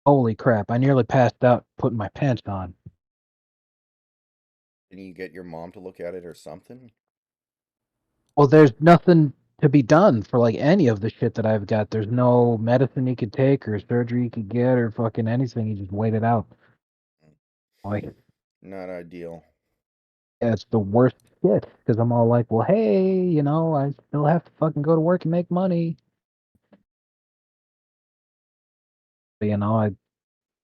Holy crap! I nearly passed out putting my pants on. Can you get your mom to look at it or something? Well, there's nothing to be done for like any of the shit that I've got. There's no medicine you could take or surgery you could get or fucking anything. You just wait it out. Like, Not ideal. yeah, it's the worst shit because I'm all like, well, hey, I still have to fucking go to work and make money. But, I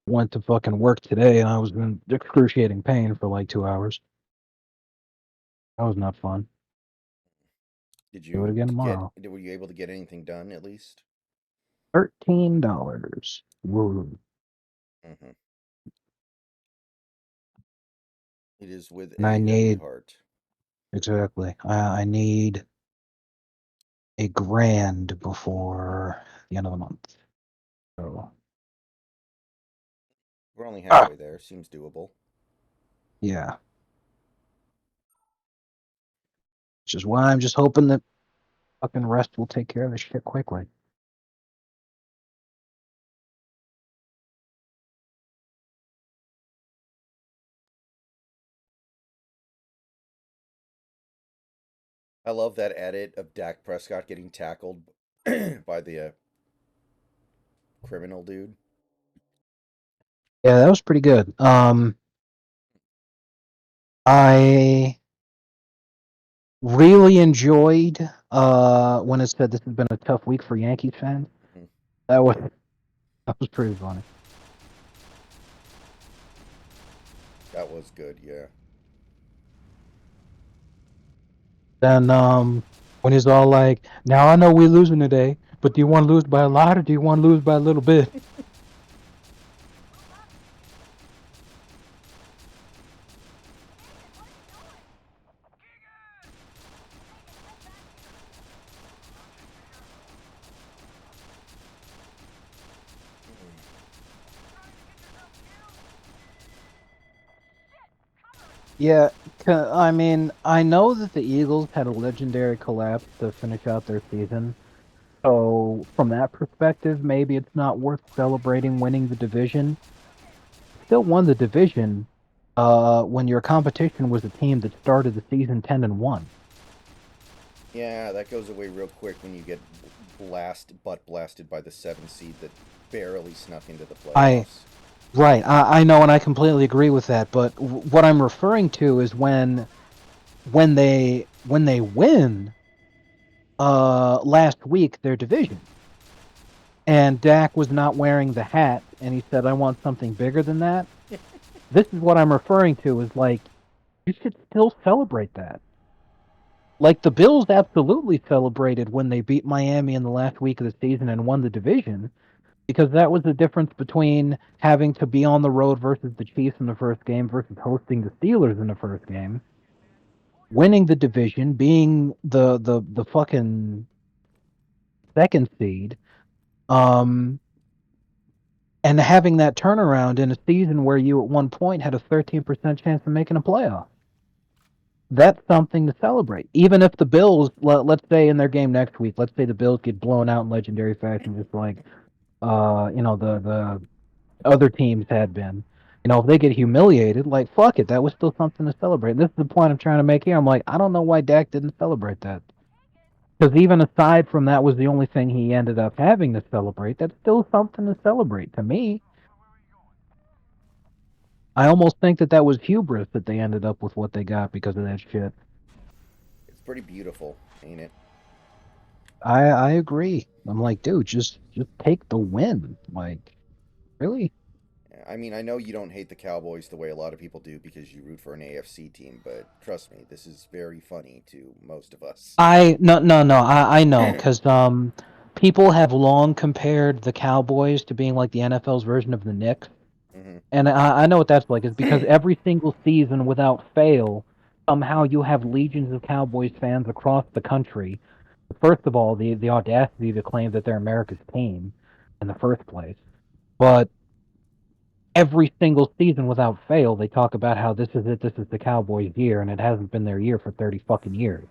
went to fucking work today and I was in excruciating pain for like 2 hours. That was not fun. Did Do it you again get? tomorrow. Were you able to get anything done at least? $13. Woo. Mm-hmm. It is with And I a heavy need heart. exactly. I need a grand before the end of the month. So We're only ah, halfway there. Seems doable. yeah. Which is why I'm just hoping that fucking rest will take care of this shit quickly. I love that edit of Dak Prescott getting tackled by the criminal dude. Yeah, that was pretty good. I really enjoyed when it said this has been a tough week for Yankees fans. Mhm. That was that was pretty funny. That was good. Yeah. Then when he's all like, "Now I know we're losing today, but do you want to lose by a lot or do you want to lose by a little bit?" Yeah, I mean, I know that the Eagles had a legendary collapse to finish out their season. So, from that perspective, maybe it's not worth celebrating winning the division. Still won the division when your competition was a team that started the season 10-1. Yeah, that goes away real quick when you get butt blasted by the seven seed that barely snuck into the I playoffs. Right, I know, and I completely agree with that. But what I'm referring to is when they win last week their division. And Dak was not wearing the hat, and he said, "I want something bigger than that." This is what I'm referring to. Is like you should still celebrate that. Like the Bills absolutely celebrated when they beat Miami in the last week of the season and won the division because that was the difference between having to be on the road versus the Chiefs in the first game versus hosting the Steelers in the first game. Winning the division, being the fucking second seed, um, and having that turnaround in a season where you at one point had a 13% chance of making a playoff. That's something to celebrate. Even if the Bills, let's say in their game next week, let's say the Bills get blown out in legendary fashion, just like the other teams had been. If they get humiliated, like fuck it, that was still something to celebrate. And this is the point I'm trying to make here. I'm like, I don't know why Dak didn't celebrate that. Because even aside from that was the only thing he ended up having to celebrate, that's still something to celebrate to me. I almost think that was hubris that they ended up with what they got because of that shit. It's pretty beautiful, ain't it? I agree. I'm like, dude, just take the win. Like, really? I mean, I know you don't hate the Cowboys the way a lot of people do because you root for an AFC team, but trust me, this is very funny to most of us. I no no no. I know because people have long compared the Cowboys to being like the NFL's version of the Knicks, Hmm. and I know what that's like. Is because every single season, without fail, somehow you have legions of Cowboys fans across the country. First of all, the audacity to claim that they're America's team in the first place, but every single season without fail, they talk about how this is it, this is the Cowboys' year, and it hasn't been their year for 30 fucking years.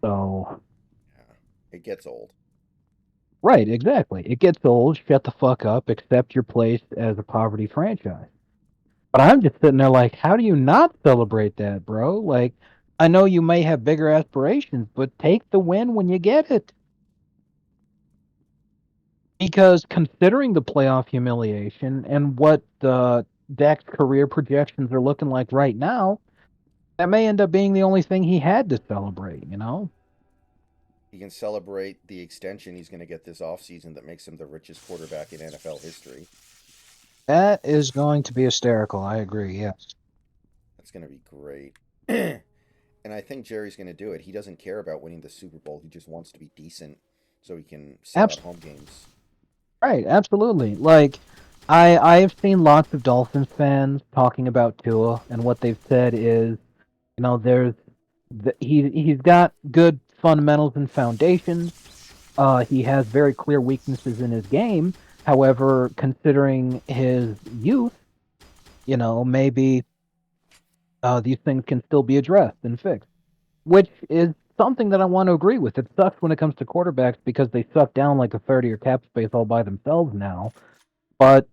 So, Yeah, it gets old. Right, exactly. It gets old, shut the fuck up, accept your place as a poverty franchise. But I'm just sitting there like, how do you not celebrate that, bro? Like, I know you may have bigger aspirations, but take the win when you get it. Because considering the playoff humiliation and what Dak's career projections are looking like right now, that may end up being the only thing he had to celebrate, you know? He can celebrate the extension he's going to get this offseason that makes him the richest quarterback in NFL history. That is going to be hysterical. I agree, yes. That's going to be great. And I think Jerry's going to do it. He doesn't care about winning the Super Bowl. He just wants to be decent so he can sell out Abs- home games. right, absolutely. Like, I've seen lots of Dolphins fans talking about Tua, and what they've said is, there's he's got good fundamentals and foundations. He has very clear weaknesses in his game. However, considering his youth, maybe these things can still be addressed and fixed, which is something that I want to agree with. It sucks when it comes to quarterbacks because they suck down like a 30 or cap space all by themselves now. But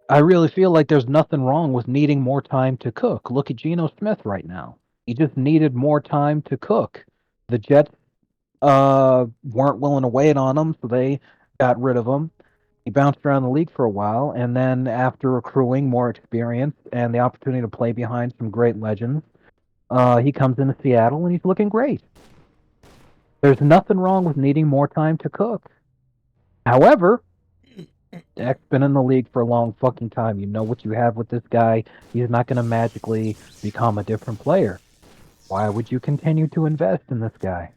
I really feel like there's nothing wrong with needing more time to cook. Look at Geno Smith right now. He just needed more time to cook. The Jets weren't willing to wait on him, so they got rid of him. He bounced around the league for a while, and then after accruing more experience and the opportunity to play behind some great legends, he comes into Seattle and he's looking great. There's nothing wrong with needing more time to cook. However, Dak's been in the league for a long fucking time. You know what you have with this guy. He's not going to magically become a different player. Why would you continue to invest in this guy?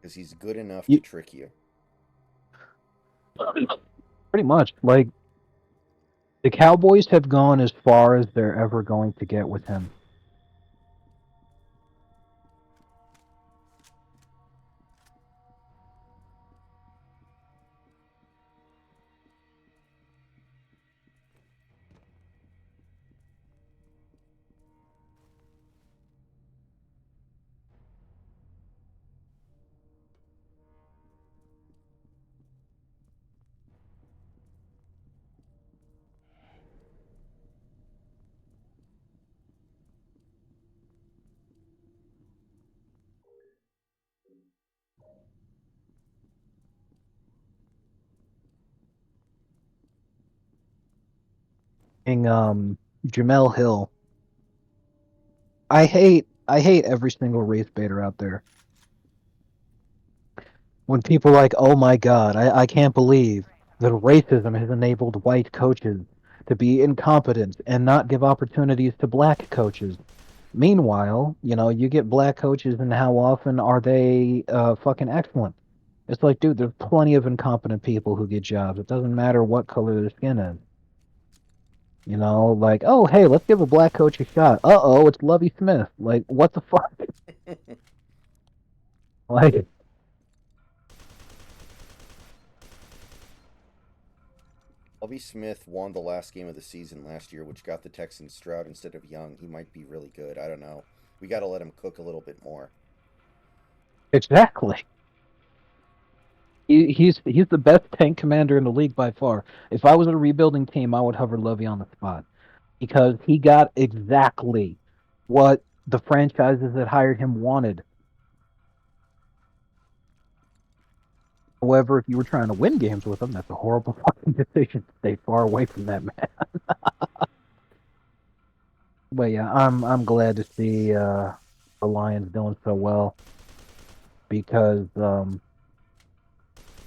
Because he's good enough to You, trick you. pretty much. Like, the Cowboys have gone as far as they're ever going to get with him. Jamel Hill. I hate every single race baiter out there. When people are like, oh my god, I can't believe that racism has enabled white coaches to be incompetent and not give opportunities to black coaches. Meanwhile, you get black coaches, and how often are they fucking excellent? It's like, dude, there's plenty of incompetent people who get jobs. It doesn't matter what color their skin is. Like, oh, hey, let's give a black coach a shot. Uh-oh, it's Lovey Smith. Like, what the fuck? Like, Lovie Smith won the last game of the season last year, which got the Texans Stroud instead of Young. He might be really good. I don't know. We got to let him cook a little bit more. exactly. He's the best tank commander in the league by far. If I was a rebuilding team, I would hover Lovey on the spot because he got exactly what the franchises that hired him wanted. However, if you were trying to win games with him, that's a horrible fucking decision. Stay far away from that man. But yeah, I'm glad to see the Lions doing so well because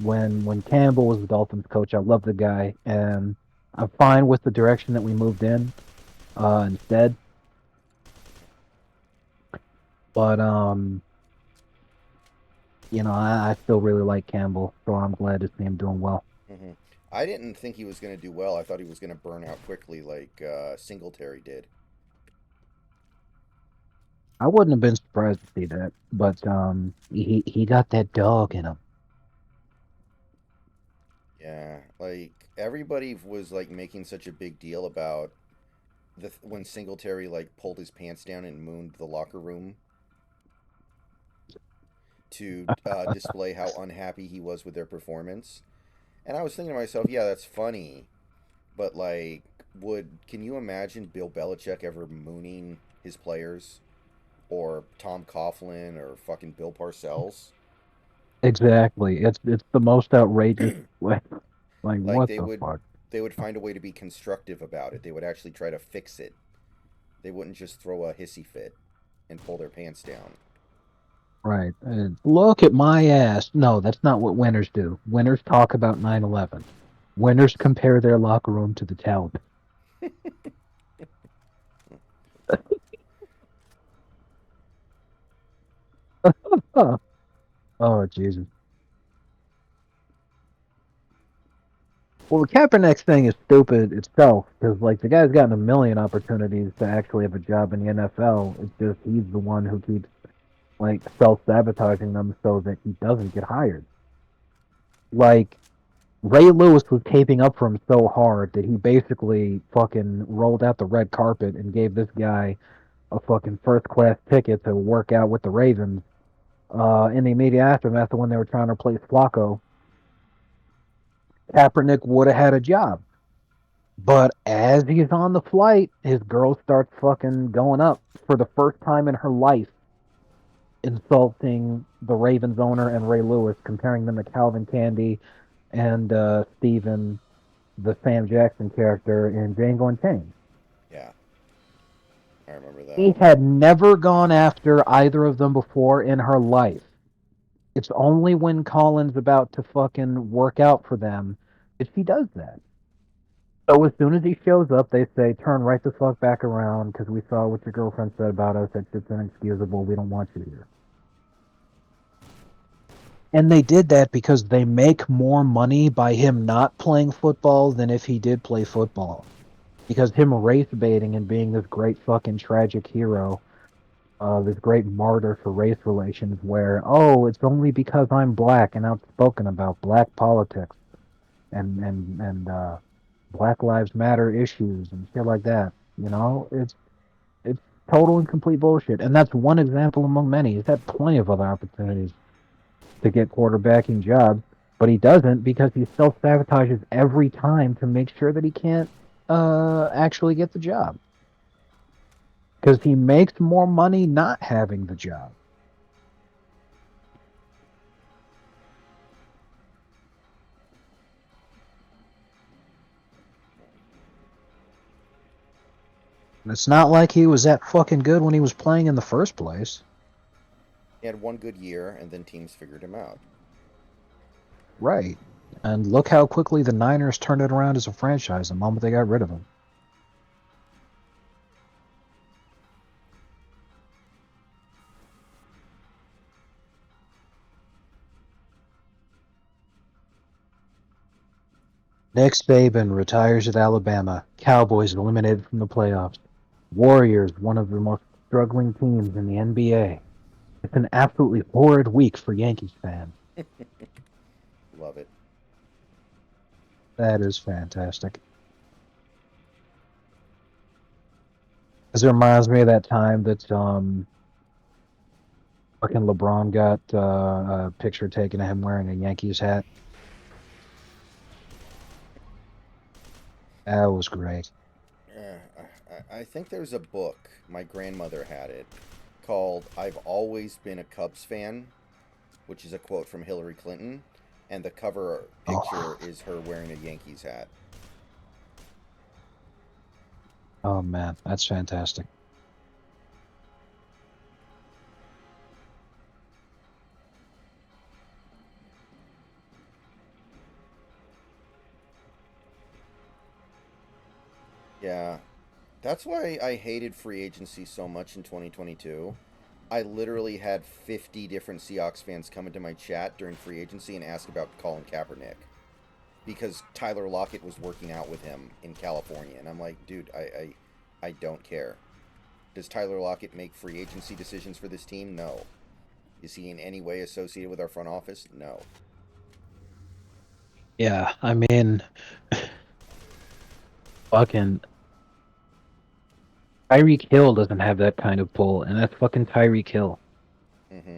when Campbell was the Dolphins coach, I love the guy, and I'm fine with the direction that we moved in instead. But I still really like Campbell, so I'm glad to see him doing well. Hmm. I didn't think he was going to do well. I thought he was going to burn out quickly like Singletary did. I wouldn't have been surprised to see that, but he got that dog in him. Yeah, like everybody was like making such a big deal about when Singletary like pulled his pants down and mooned the locker room. to display how unhappy he was with their performance. And I was thinking to myself, yeah, that's funny, but like, can you imagine Bill Belichick ever mooning his players, or Tom Coughlin, or fucking Bill Parcells? Exactly. It's the most outrageous way. Like, Like what they the would fuck? they would find a way to be constructive about it. They would actually try to fix it. They wouldn't just throw a hissy fit and pull their pants down. Right. Look at my ass. No, that's not what winners do. Winners talk about 9/11. Winners compare their locker room to the Taliban. Oh, oh Jesus. Well, the Kaepernick thing is stupid itself because, like, the guy's gotten a million opportunities to actually have a job in the NFL. It's just he's the one who keeps, like, self sabotaging them so that he doesn't get hired. Like, Ray Lewis was taping up for him so hard that he basically fucking rolled out the red carpet and gave this guy a fucking first class ticket to work out with the Ravens. In the immediate aftermath of when they were trying to replace Flacco, Kaepernick would have had a job. But as he's on the flight, his girl starts fucking going up for the first time in her life, insulting the Ravens owner and Ray Lewis, comparing them to Calvin Candy and Steven, the Sam Jackson character in Django Unchained. Yeah, I remember He that. had never gone after either of them before in her life. It's only when Colin's about to fucking work out for them that she does that. So as soon as he shows up, they say, turn right the fuck back around because we saw what your girlfriend said about us. That shit's inexcusable. We don't want you here. And they did that because they make more money by him not playing football than if he did play football. Because him race baiting and being this great fucking tragic hero, this great martyr for race relations, where, oh, it's only because I'm black and outspoken about black politics and Black Lives Matter issues and shit like that. You know, it's total and complete bullshit. And that's one example among many. He's had plenty of other opportunities to get quarterbacking jobs, but he doesn't because he self sabotages every time to make sure that he can't actually get the job. Because he makes more money not having the job. And it's not like he was that fucking good when he was playing in the first place. He had one good year, and then teams figured him out. Right. And look how quickly the Niners turned it around as a franchise the moment they got rid of him. Nick Saban retires at Alabama. Cowboys eliminated from the playoffs. Warriors, one of the most struggling teams in the NBA. It's an absolutely horrid week for Yankees fans. Love it. That is fantastic. Because it reminds me of that time that fucking LeBron got a picture taken of him wearing a Yankees hat. That was great. I think there's a book, my grandmother had it, called I've Always Been a Cubs Fan, which is a quote from Hillary Clinton, and the cover picture Oh, is her wearing a Yankees hat. oh man, that's fantastic. Yeah, that's why I hated free agency so much in 2022. I literally had 50 different Seahawks fans come into my chat during free agency and ask about Colin Kaepernick because Tyler Lockett was working out with him in California. And I'm like, dude, I don't care. Does Tyler Lockett make free agency decisions for this team? No. Is he in any way associated with our front office? No. Yeah, I mean, fucking Tyreek Hill doesn't have that kind of pull, and that's fucking Tyreek Hill. Mm-hmm.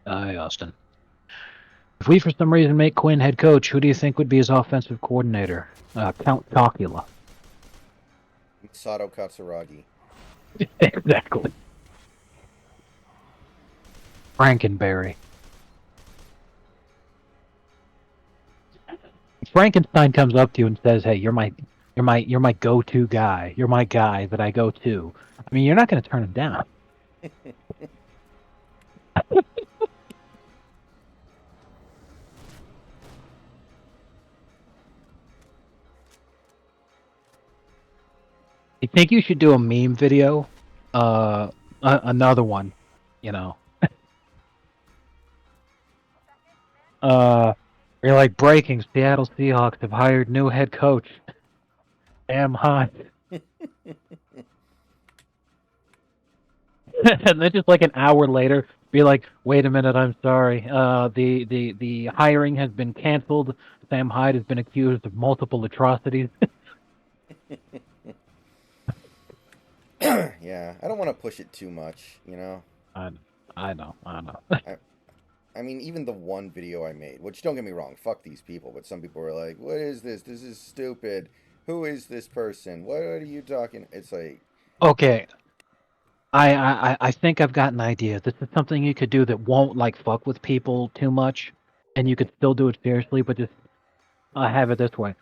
Hi, Austin. If we for some reason make Quinn head coach, who do you think would be his offensive coordinator? Count Chocula. Masato Katsuragi. Exactly. Frankenberry. Frankenstein comes up to you and says, "Hey, you're my go-to guy. You're my guy that I go to." I mean, you're not going to turn him down. I think you should do a meme video. Another one. You know. Uh, you're like breaking. Seattle Seahawks have hired new head coach. Damn hot. And then just like an hour later, be like, "Wait a minute, I'm sorry. The hiring has been canceled. Sam Hyde has been accused of multiple atrocities." Yeah, I don't want to push it too much, you know? I, I know, I know. I, I mean, even the one video I made, which don't get me wrong, fuck these people, but some people were like, what is this? This is stupid. Who is this person? What are you talking? It's like, Okay, I think I've got an idea. This is something you could do that won't like fuck with people too much, and you mhm, could still do it seriously, but just have it this way.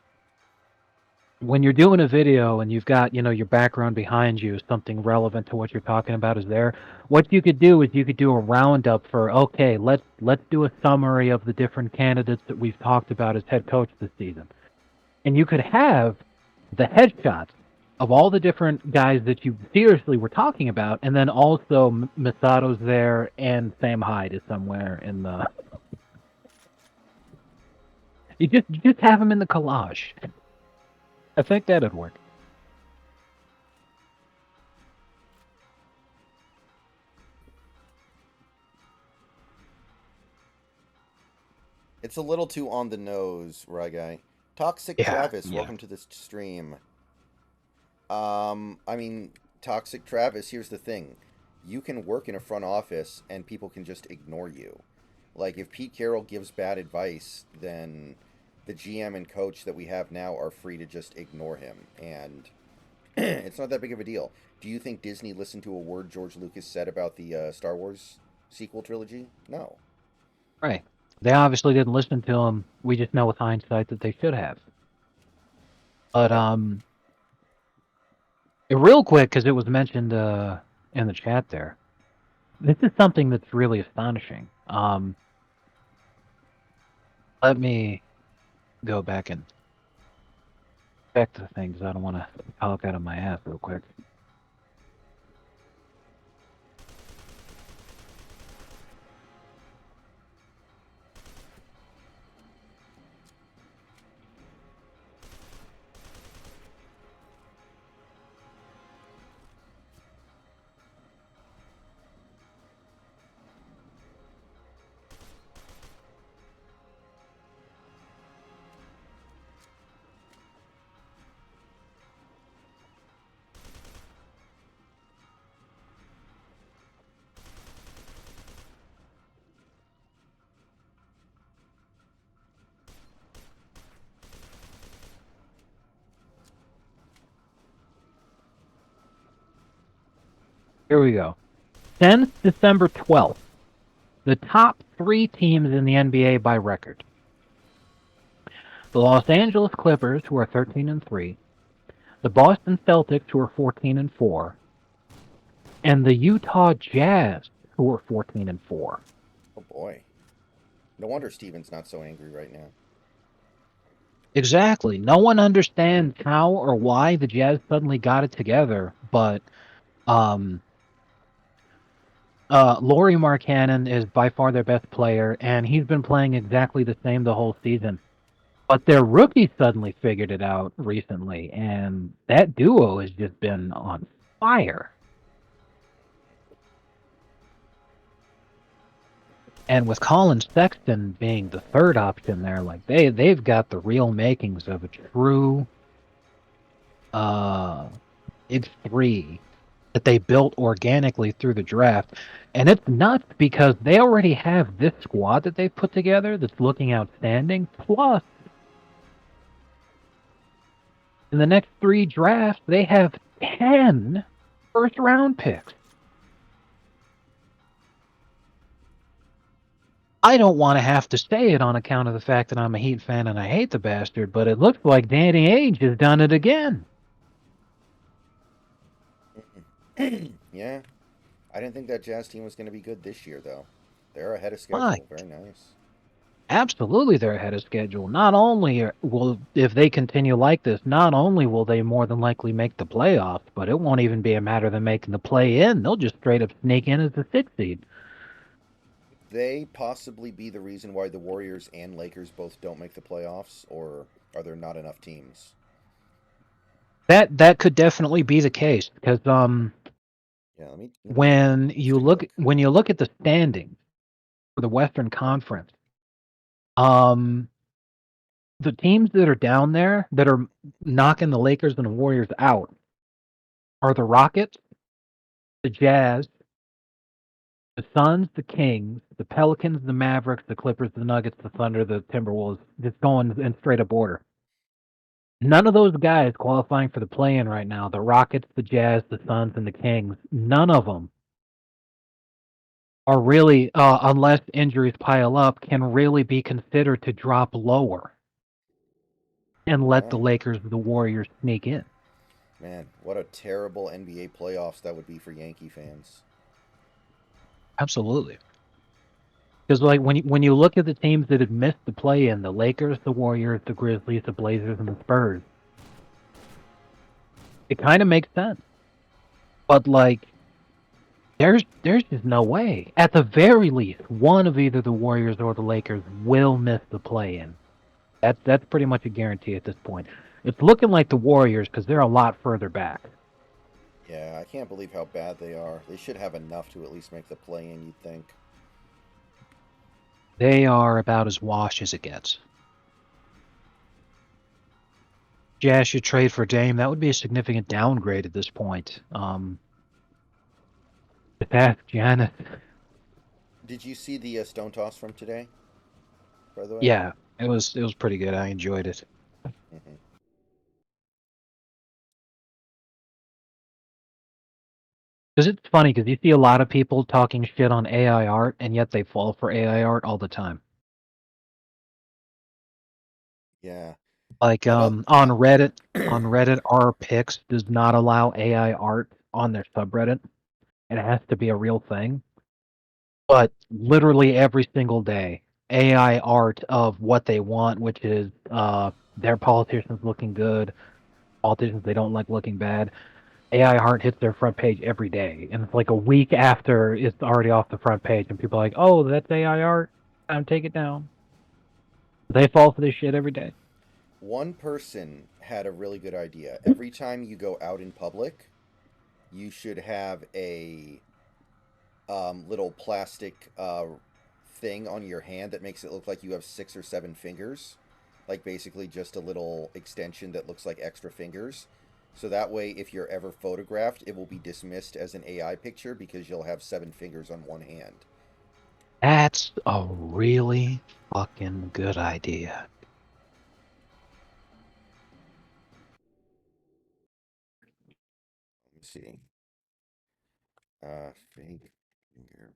When you're doing a video and you've got your background behind you, something relevant to what you're talking about is there. What you could do is you could do a roundup for, okay, let's do a summary of the different candidates that we've talked about as head coach this season, and you could have the headshots of all the different guys that you seriously were talking about, and then also Masato's there and Sam Hyde is somewhere in the. You just have them in the collage. I think that'd work. it's a little too on the nose, right, guy? Toxic Yeah, Travis, yeah. welcome to this stream. I mean, Toxic Travis, here's the thing. You can work in a front office and people can just ignore you. Like, if Pete Carroll gives bad advice, then the GM and coach that we have now are free to just ignore him. And it's not that big of a deal. Do you think Disney listened to a word George Lucas said about the Star Wars sequel trilogy? No. Right. They obviously didn't listen to him. We just know with hindsight that they should have. But Yeah. real quick, because it was mentioned in the chat there. This is something that's really astonishing. Let me go back and check the things. I don't want to talk out of my ass real quick. Here we go. Since December 12th, the top 3 teams in the NBA by record: the Los Angeles Clippers, who are 13-3, the Boston Celtics, who are 14-4, and the Utah Jazz, who are 14-4. Oh boy. No wonder Steven's not so angry right now. Exactly. No one understands how or why the Jazz suddenly got it together, but um, Laurie Markkanen is by far their best player, and he's been playing exactly the same the whole season. But their rookie suddenly figured it out recently, and that duo has just been on fire. And with Colin Sexton being the third option there, like they've got the real makings of a true big three. that they built organically through the draft. And it's nuts because they already have this squad that they've put together that's looking outstanding. Plus, in the next 3 drafts, they have 10 first-round picks. I don't want to have to say it on account of the fact that I'm a Heat fan and I hate the bastard, but it looks like Danny Ainge has done it again. Yeah, I didn't think that Jazz team was going to be good this year, though. They're ahead of My, schedule. Very nice. absolutely, they're ahead of schedule. Not only will, if they continue like this, not only will they more than likely make the playoffs, but it won't even be a matter of them making the play-in. They'll just straight up sneak in as the 6th seed. They possibly be the reason why the Warriors and Lakers both don't make the playoffs, or are there not enough teams? That could definitely be the case because Yeah, when let's you take a look look. when you look at the standings for the Western Conference, um, the teams that are down there that are knocking the Lakers and the Warriors out are the Rockets, the Jazz, the Suns, the Kings, the Pelicans, the Mavericks, the Clippers, the Nuggets, the Thunder, the Timberwolves. Just going in straight up order. None of those guys qualifying for the play-in right now, the Rockets, the Jazz, the Suns, and the Kings, none of them are really, unless injuries pile up, can really be considered to drop lower and let Yeah, the Lakers, the Warriors sneak in. man, what a terrible NBA playoffs that would be for Yankee fans. Absolutely. Because like when you look at the teams that have missed the play-in, the Lakers, the Warriors, the Grizzlies, the Blazers, and the Spurs, it kind of makes sense. But like, there's just no way. At the very least, one of either the Warriors or the Lakers will miss the play-in. That's pretty much a guarantee at this point. It's looking like the Warriors because they're a lot further back. Yeah, I can't believe how bad they are. They should have enough to at least make the play-in, you'd think. They are about as washed as it gets. Jazz should trade for Dame. That would be a significant downgrade at this point. But ask Giannis. Did you see the stone toss from today, by the way? Yeah, it was pretty good. I enjoyed it. Hmm. Because it's funny because you see a lot of people talking shit on AI art, and yet they fall for AI art all the time. Yeah. Like That other, on Reddit, our picks does not allow AI art on their subreddit. It has to be a real thing. But literally every single day, AI art of what they want, which is their politicians looking good, politicians they don't like looking bad. AI art hits their front page every day, and it's like a week after it's already off the front page, and people are like, "Oh, that's AI art. Time to take it down." They fall for this shit every day. one person had a really good idea. Every time you go out in public, you should have a little plastic thing on your hand that makes it look like you have 6 or 7 fingers. Like basically just a little extension that looks like extra fingers. So that way, if you're ever photographed, it will be dismissed as an AI picture because you'll have 7 fingers on one hand. That's a really fucking good idea. Let me see. Fake finger.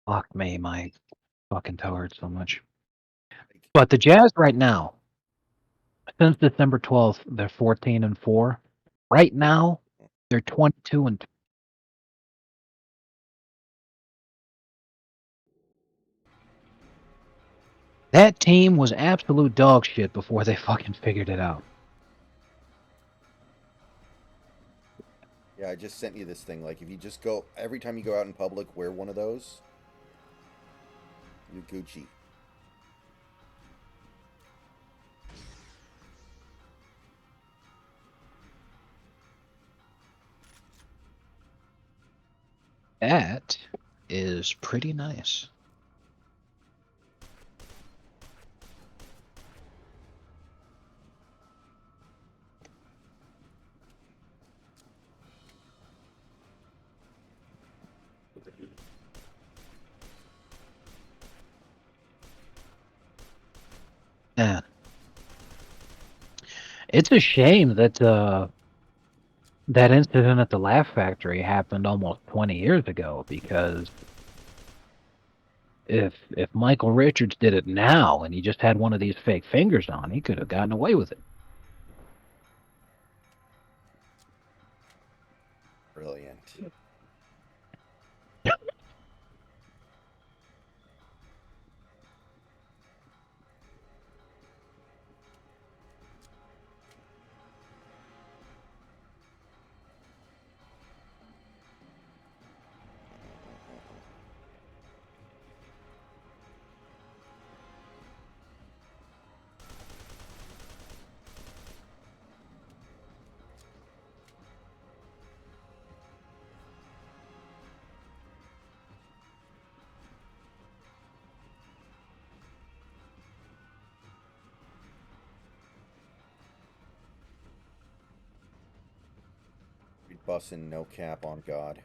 Fuck me, my fucking toe hurts so much. Like, But the Jazz right now, since December 12th, they're 14-4. Right now, they're 22-2. That team was absolute dog shit before they fucking figured it out. yeah, I just sent you this thing. Like, if you just go every time you go out in public, wear one of those. You're Gucci. That is pretty nice. It's a shame that that incident at the Laugh Factory happened almost 20 years ago, because if Michael Richards did it now and he just had one of these fake fingers on, he could have gotten away with it. Brilliant. Bussin' no cap on God.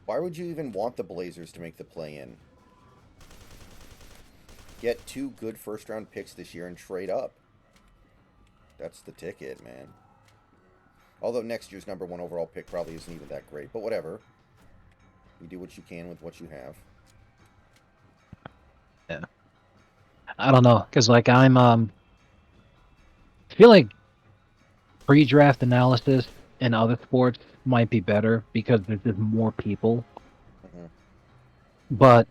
Why would you even want the Blazers to make the play-in? Get 2 good first-round picks this year and trade up. That's the ticket, man. Although next year's #1 overall pick probably isn't even that great, but whatever. You do what you can with what you have. Yeah. I don't know, because like I feel like pre-draft analysis in other sports might be better because there's just more people. Mm-hmm. But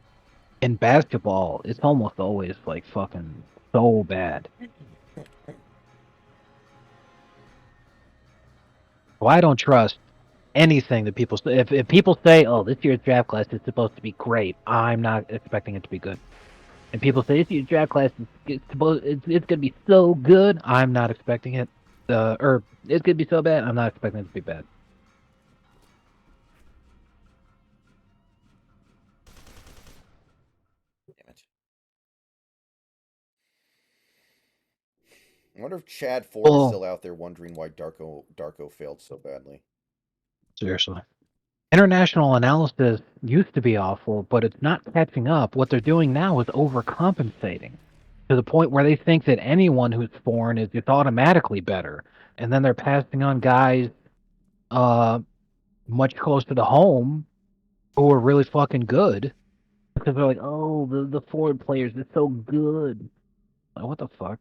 in basketball, it's almost always like fucking so bad. So I don't trust anything that people say. If people say, "Oh, this year's draft class is supposed to be great," I'm not expecting it to be good. And people say this year's draft class it's gonna be so good, I'm not expecting it. Or it's gonna be so bad, I'm not expecting it to be bad. Damn it. I wonder if Chad Ford is Well, still out there wondering why Darko failed so badly. seriously. International analysis used to be awful, but it's not catching up. What they're doing now is overcompensating to the point where they think that anyone who's foreign is just automatically better. And then they're passing on guys uh, much closer to home who are really fucking good because they're like, oh, the forward players are so good. Like, what the fuck?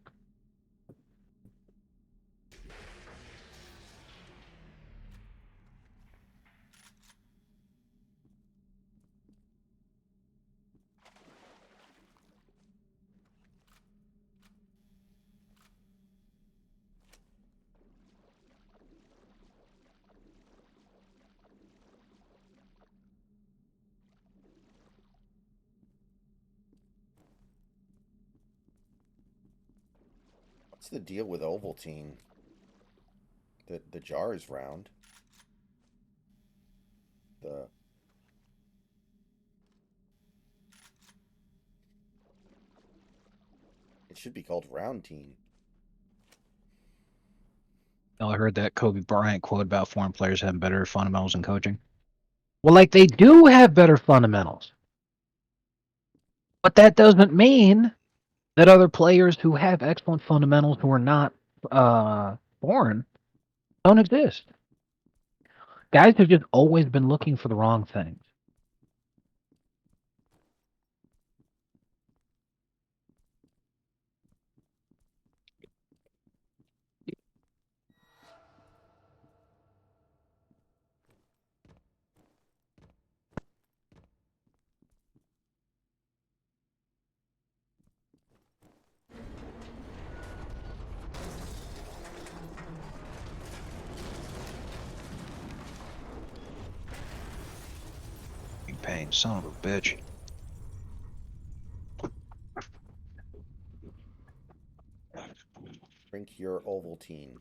What's the deal with Ovaltine? The jar is round. The It should be called Roundtine. I heard that Kobe Bryant quote about foreign players having better fundamentals in coaching. Well, like they do have better fundamentals, but that doesn't mean that other players who have excellent fundamentals who are not foreign don't exist. Guys have just always been looking for the wrong things. Pain, son of a bitch. Drink your Ovaltine.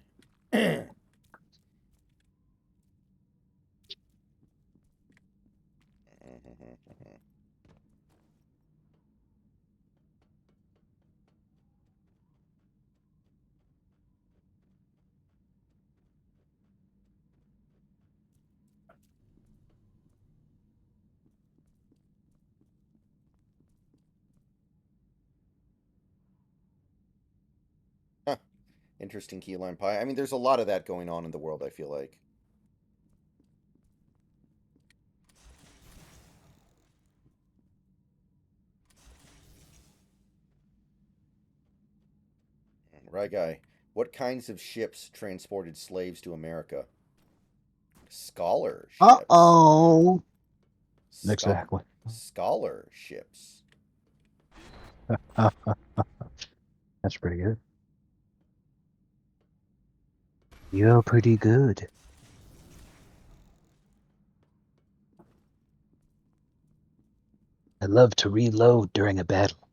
Interesting key lime pie. I mean, there's a lot of that going on in the world, I feel like. Right, guy. What kinds of ships transported slaves to America? Scholarships. Uh-oh. Scho- Exactly. scholarships. Uh, that's pretty good. You're pretty good. I love to reload during a battle.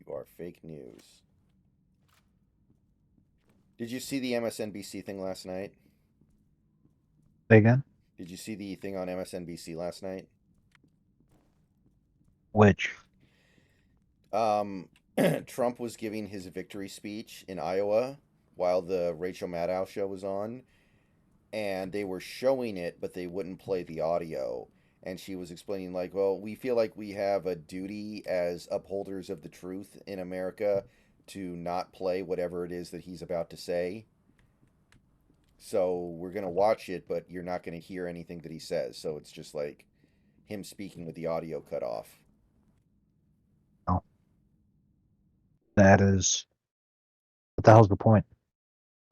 You are fake news. Did you see the MSNBC thing last night? Say again? Did you see the thing on MSNBC last night? Which? Um, Trump was giving his victory speech in Iowa while the Rachel Maddow show was on, and they were showing it, but they wouldn't play the audio. And she was explaining, like, well, we feel like we have a duty as upholders of the truth in America to not play whatever it is that he's about to say. So we're going to watch it, but you're not going to hear anything that he says. So it's just like him speaking with the audio cut off. Oh, that is. What the hell's the point?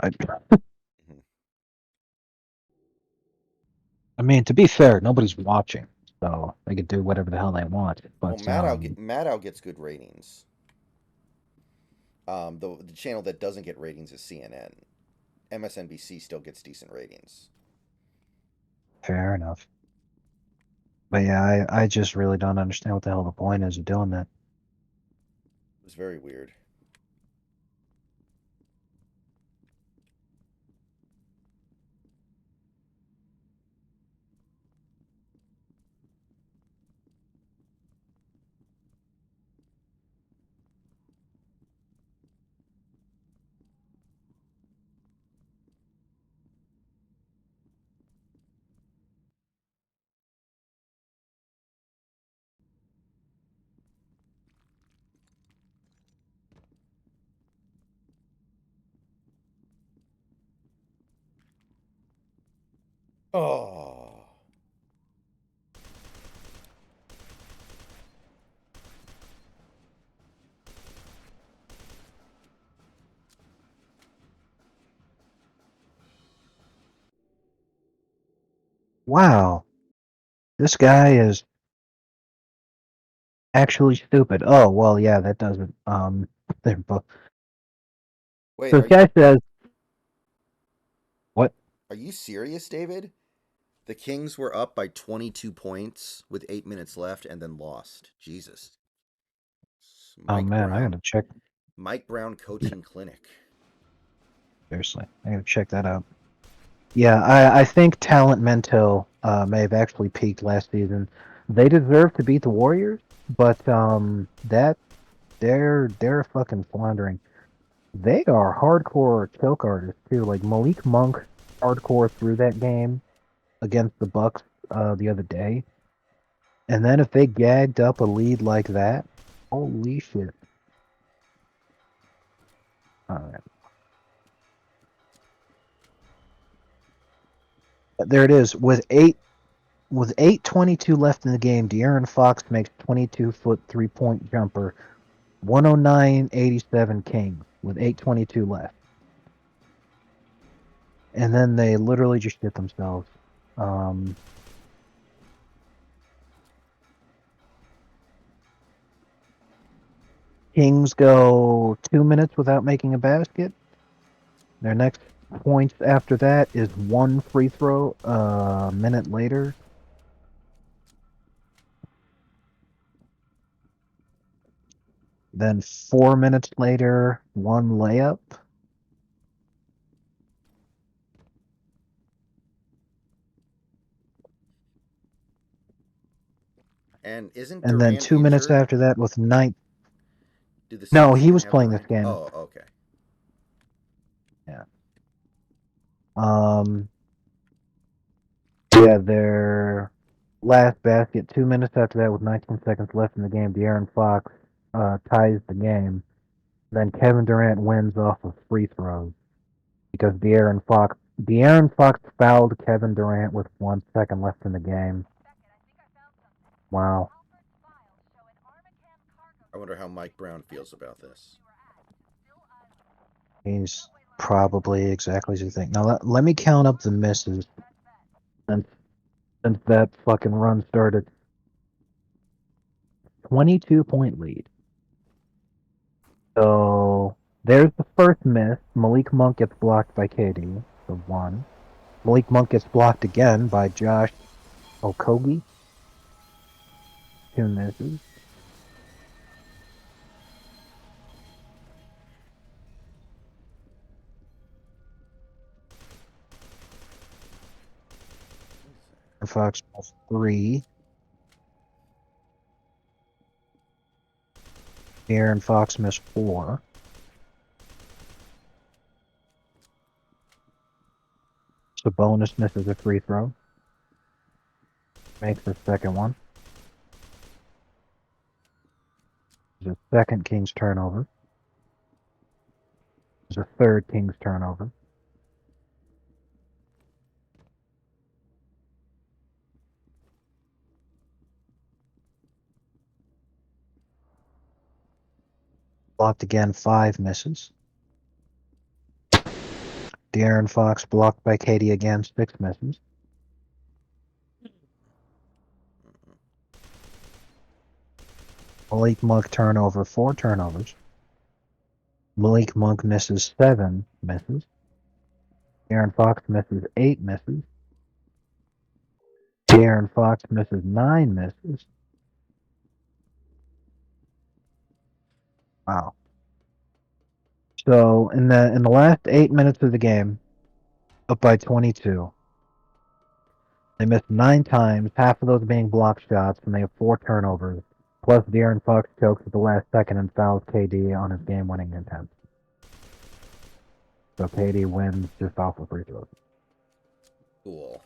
I, Mhm. I mean, to be fair, nobody's watching, so they could do whatever the hell they want. Well, But Maddow gets good ratings. The channel that doesn't get ratings is CNN. MSNBC still gets decent ratings. fair enough. But yeah, I just really don't understand what the hell the point is of doing that. It was very weird. Oh. Wow, this guy is actually stupid. Oh well, yeah, that doesn't. They're both. Wait, So this guy says, "What? are you serious, David? The Kings were up by 22 points with 8 minutes left and then lost. Jesus. Oh Mike man, I Brown. gotta check. Mike Brown coaching clinic. Seriously, I gotta check that out." Yeah, I think Talent Mento may have actually peaked last season. They deserve to beat the Warriors, but that they're fucking floundering. They are hardcore choke artists too. Like Malik Monk, hardcore through that game against the Bucks the other day, and then if they gagged up a lead like that, holy shit! All right, there it is. With 8:22 left in the game, De'Aaron Fox makes 22-foot 3-point jumper, 109.87 King with 8:22 left, and then they literally just shit themselves. Um, Kings go 2 minutes without making a basket. Their next points after that is one free throw a minute later. Then 4 minutes later, one layup. And isn't And then Durant 2 minutes injured? after that with nine. Do the No, Seahawks he even was have playing this Durant? game. Oh, okay. Yeah. Um. Yeah, their last basket. 2 minutes after that, with 19 seconds left in the game, De'Aaron Fox ties the game. Then Kevin Durant wins off of free throws because De'Aaron Fox fouled Kevin Durant with 1 second left in the game. Wow. I wonder how Mike Brown feels about this. He's probably exactly as you think. Now let me count up the misses since since that fucking run started. 22-point lead. So there's the first miss. Malik Monk gets blocked by KD. So one. Malik Monk gets blocked again by Josh Okogie. Two misses. And Fox missed three. Aaron Fox missed four. Sabonis misses a free throw. Makes the second one. There's a second Kings turnover. There's a third Kings turnover. Blocked again, five misses. De'Aaron Fox blocked by KD again, six misses. Malik Monk turnover, four turnovers. Malik Monk misses seven misses. De'Aaron Fox misses eight misses. De'Aaron Fox misses nine misses. Wow. So in the last 8 minutes of the game, up by 22, they missed nine times, half of those being block shots, and they have four turnovers. Plus, De'Aaron Fox chokes at the last second and fouls KD on his game-winning attempt. So KD wins just off of free throws. Cool.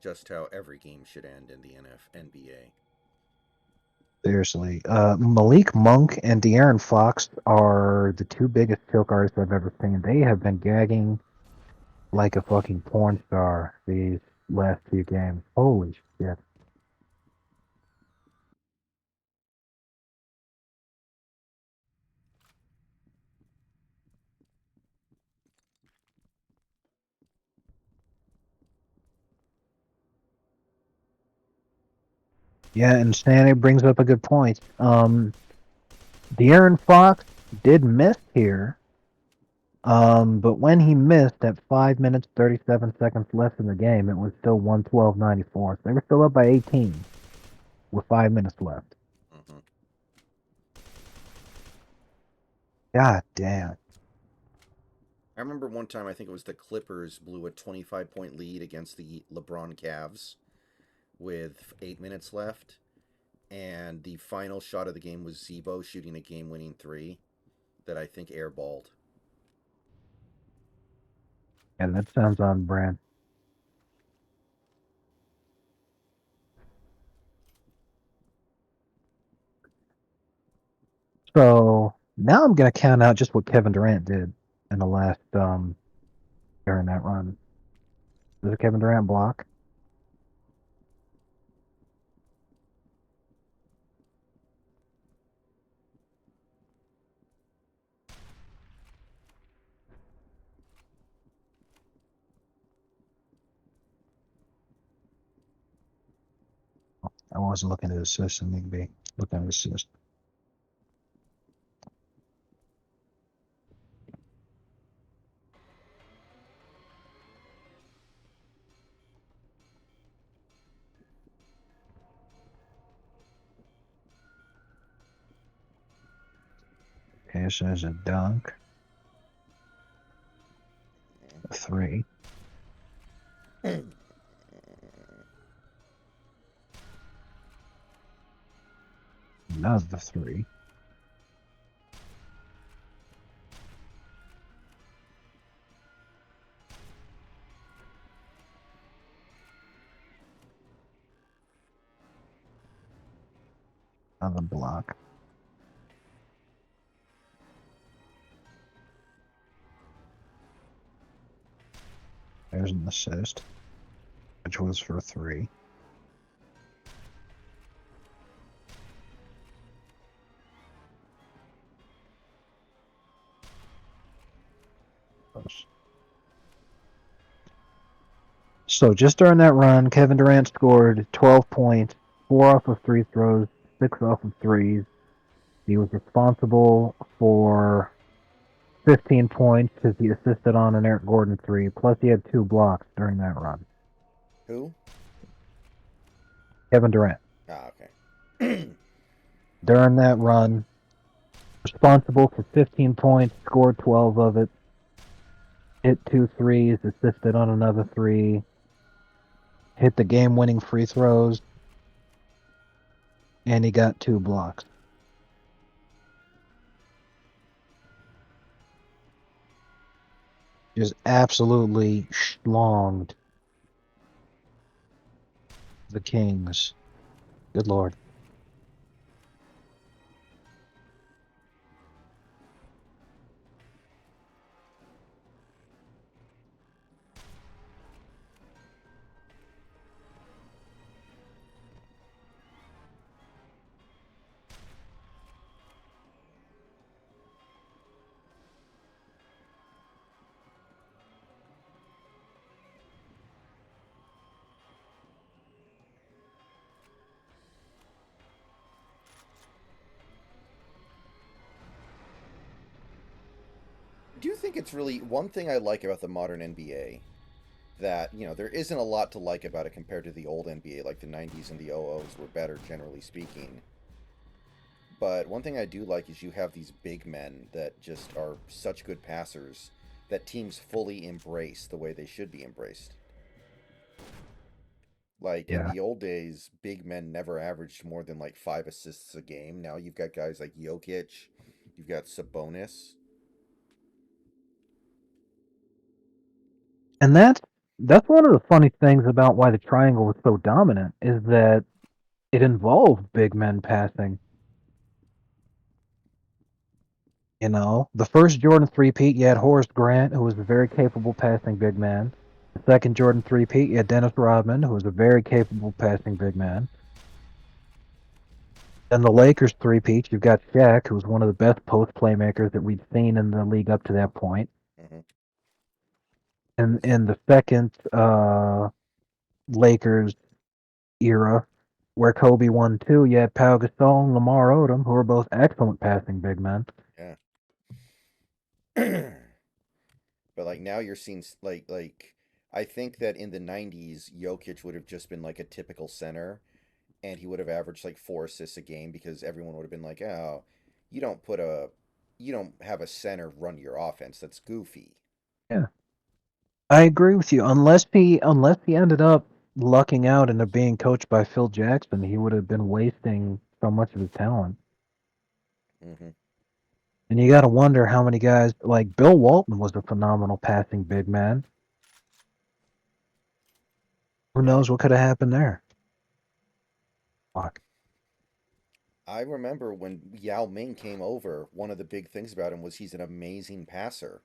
Just how every game should end in the NBA. Seriously, Malik Monk and De'Aaron Fox are the two biggest choke artists I've ever seen. They have been gagging like a fucking porn star these last few games. Holy shit. Yeah, and Stanley brings up a good point. De'Aaron Fox did miss here, but when he missed at 5 minutes 37 seconds left in the game, it was still 112-94. So they were still up by 18 with 5 minutes left. Mm-hmm. God damn. I remember one time, I think it was the Clippers blew a 25-point lead against the LeBron Cavs with 8 minutes left. And the final shot of the game was Zebo shooting a game winning three that I think airballed. And that sounds on brand. So now I'm gonna count out just what Kevin Durant did in the last during that run. There's a Kevin Durant block. I wasn't looking at his assist. I need to be looking at his assist. Okay, so there's a dunk. A 3. Another 3. Another block. There's an assist, which was for 3. So just during that run, Kevin Durant scored 12 points, 4 off of free throws, 6 off of threes. He was responsible for 15 points because he assisted on an Eric Gordon 3, plus he had 2 blocks during that run. Who? Kevin Durant. Ah, okay. During that run, responsible for 15 points, scored 12 of it, hit 2 threes, assisted on another 3, hit the game-winning free throws, and he got 2 blocks. Just absolutely schlonged the Kings. Good Lord. Do you think it's really one thing I like about the modern NBA that, there isn't a lot to like about it compared to the old NBA, like the 90s and the 00s were better, generally speaking. But one thing I do like is you have these big men that just are such good passers that teams fully embrace the way they should be embraced. Like in Yeah. the old days, big men never averaged more than like 5 assists a game. Now you've got guys like Jokic, you've got Sabonis. And that's one of the funny things about why the triangle was so dominant is that it involved big men passing. You know, the first Jordan three-peat, you had Horace Grant, who was a very capable passing big man. The second Jordan three-peat, you had Dennis Rodman, who was a very capable passing big man. Then the Lakers three-peat, you've got Shaq, who was one of the best post playmakers that we'd seen in the league up to that point. Hmm. And in the second Lakers era, where Kobe won 2, you had Pau Gasol and Lamar Odom, who were both excellent passing big men. Yeah. But like now you're seeing like I think that in the 90s Jokic would have just been like a typical center and he would have averaged like 4 assists a game because everyone would have been like, "Oh, you don't put a you don't have a center run your offense. That's goofy." Yeah, I agree with you. Unless he ended up lucking out into being coached by Phil Jackson, he would have been wasting so much of his talent. Hmm. And you got to wonder how many guys like Bill Walton was a phenomenal passing big man. Who Yeah. knows what could have happened there? Fuck. I remember when Yao Ming came over, one of the big things about him was he's an amazing passer.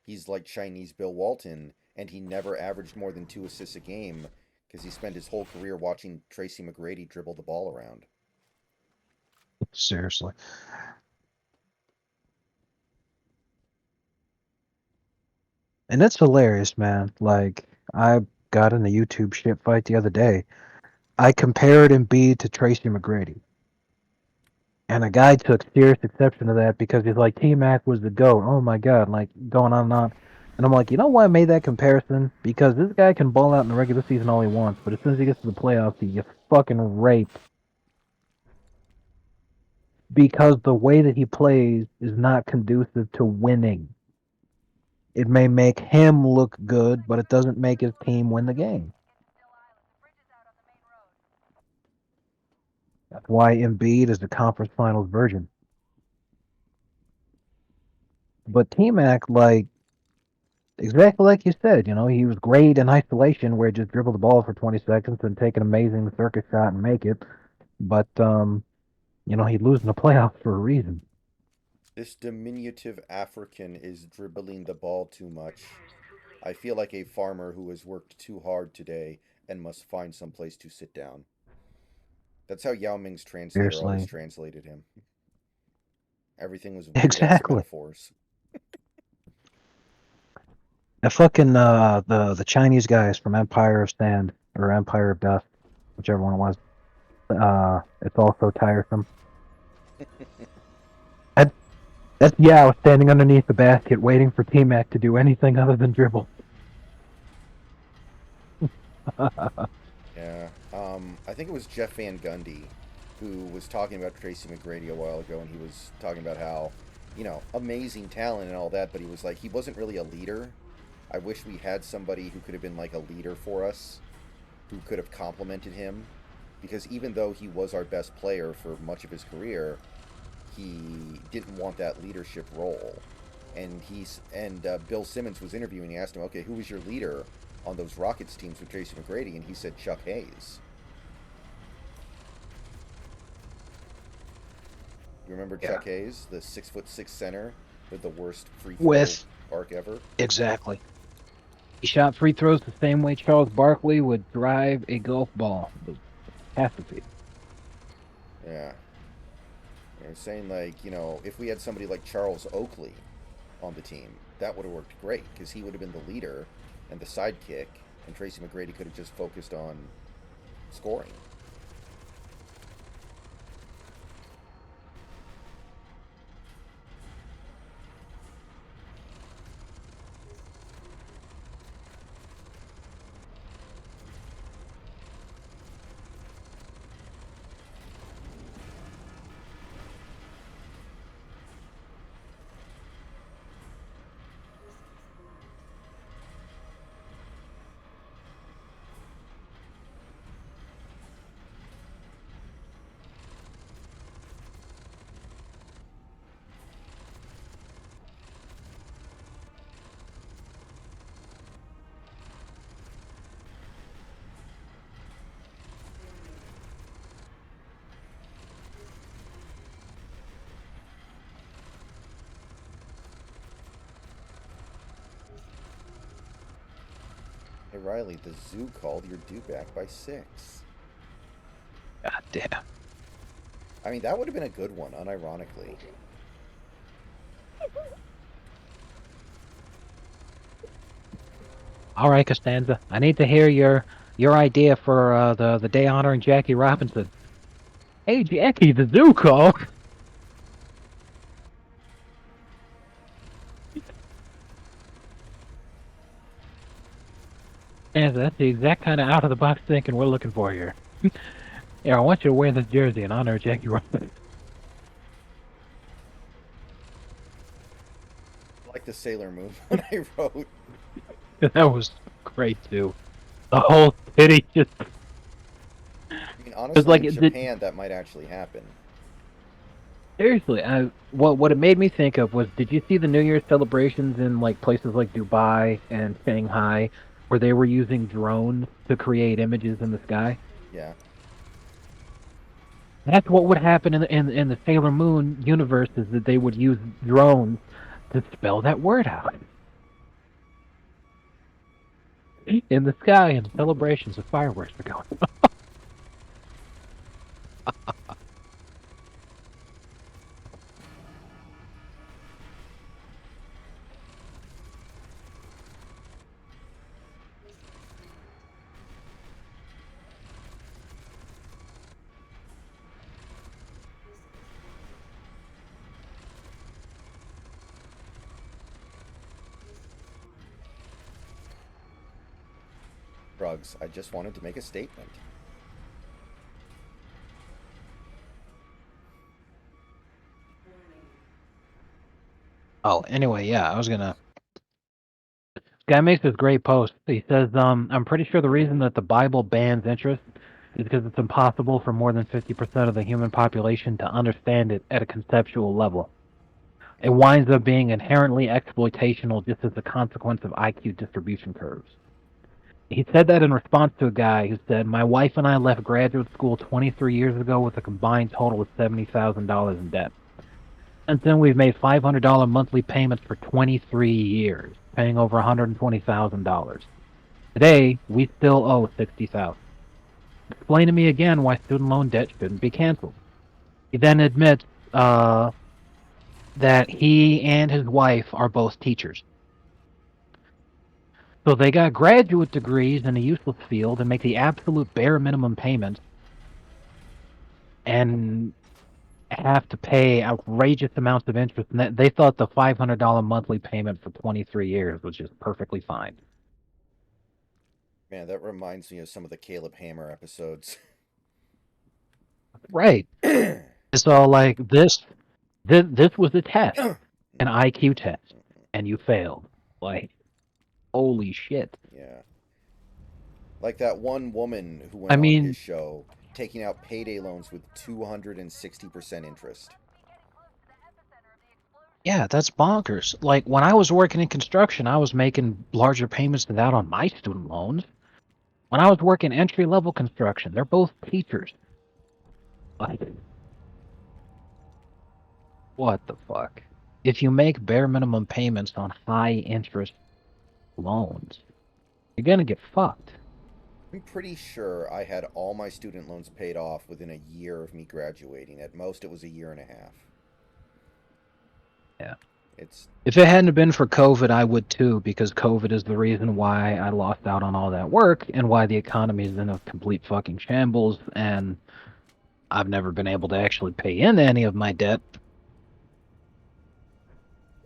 He's like Chinese Bill Walton, and he never averaged more than 2 assists a game because he spent his whole career watching Tracy McGrady dribble the ball around. Seriously. And it's hilarious, man. Like I got in a YouTube shit fight the other day. I compared Embiid to Tracy McGrady. And a guy took serious exception to that because he's like, T Mac was the GOAT. Oh my God, like going on and on. And I'm like, you know why I made that comparison? Because this guy can ball out in the regular season all he wants, but as soon as he gets to the playoffs, he gets fucking raped. because the way that he plays is not conducive to winning. It may make him look good, but it doesn't make his team win the game. That's why Embiid is the conference finals virgin. But T-Mac, like, exactly like you said, he was great in isolation where he just dribble the ball for 20 seconds and take an amazing circus shot and make it. But, he'd lose in the playoffs for a reason. This diminutive African is dribbling the ball too much. I feel like a farmer who has worked too hard today and must find some place to sit down. That's how Yao Ming's translator always Seriously. translated him. Everything was weird ass Exactly. metaphors. The fucking the Chinese guys from Empire of Sand or Empire of Dust, whichever one it was. It's also tiresome. That, that's Yao standing underneath the basket waiting for T Mac to do anything other than dribble. Yeah. I think it was Jeff Van Gundy who was talking about Tracy McGrady a while ago, and he was talking about how, amazing talent and all that, but he was like, he wasn't really a leader. I wish we had somebody who could have been like a leader for us, who could have complemented him, because even though he was our best player for much of his career, he didn't want that leadership role. And Bill Simmons was interviewing. He asked him, "Okay, who was your leader on those Rockets teams with Tracy McGrady?" And he said Chuck Hayes. You remember Yeah. Chuck Hayes, the 6'6" center with the worst free throw With arc ever? exactly. He shot free throws the same way Charles Barkley would drive a golf ball. It was catastrophe. Yeah. They're saying like, if we had somebody like Charles Oakley on the team, that would have worked great because he would have been the leader and the sidekick, and Tracy McGrady could have just focused on scoring. Hey Riley, the zoo called your due back by 6. God damn. I mean, that would have been a good one, unironically. All right, Costanza. I need to hear your idea for the day honoring Jackie Robinson. Hey, Jackie, the zoo call. Costanza, that's the exact kind of out of the box thinking we're looking for here. Yeah, I want you to wear this jersey in honor of Jackie Robinson. I like the Sailor Moon when I wrote. That was great too. The whole city just I mean, was honestly, like in Japan, that might actually happen. seriously. What it made me think of was, did you see the New Year's celebrations in like places like Dubai and Shanghai, where they were using drones to create images in the sky? Yeah. That's what would happen in the Sailor Moon universe, is that they would use drones to spell that word out in the sky, and celebrations of fireworks were going. Drugs. I just wanted to make a statement. Oh, anyway, yeah, I was gonna. Guy makes this great post. He says, I'm pretty sure the reason that the Bible bans interest is because it's impossible for more than 50% of the human population to understand it at a conceptual level. It winds up being inherently exploitational just as a consequence of IQ distribution curves. He said that in response to a guy who said, my wife and I left graduate school 23 years ago with a combined total of $70,000 in debt. And then we've made $500 monthly payments for 23 years, paying over $120,000. Today, we still owe $60,000. Explain to me again why student loan debt shouldn't be canceled. He then admits that he and his wife are both teachers. So they got graduate degrees in a useless field and make the absolute bare minimum payments and have to pay outrageous amounts of interest. And they thought the $500 monthly payment for 23 years was just perfectly fine. Man, that reminds me of some of the Caleb Hammer episodes. Right. So like this was a test, an IQ test, and you failed. Like, holy shit. Yeah. Like that one woman who I went on his mean, show taking out payday loans with 260% interest. yeah, that's bonkers. Like when I was working in construction, I was making larger payments than that on my student loans. When I was working entry level construction, they're both teachers. Like, what the fuck? If you make bare minimum payments on high interest loans, you're gonna get fucked. I'm pretty sure I had all my student loans paid off within a year of me graduating. At most, it was a year and a half. Yeah. It's If it hadn't been for COVID, I would too, because COVID is the reason why I lost out on all that work and why the economy is in a complete fucking shambles, and I've never been able to actually pay in any of my debt.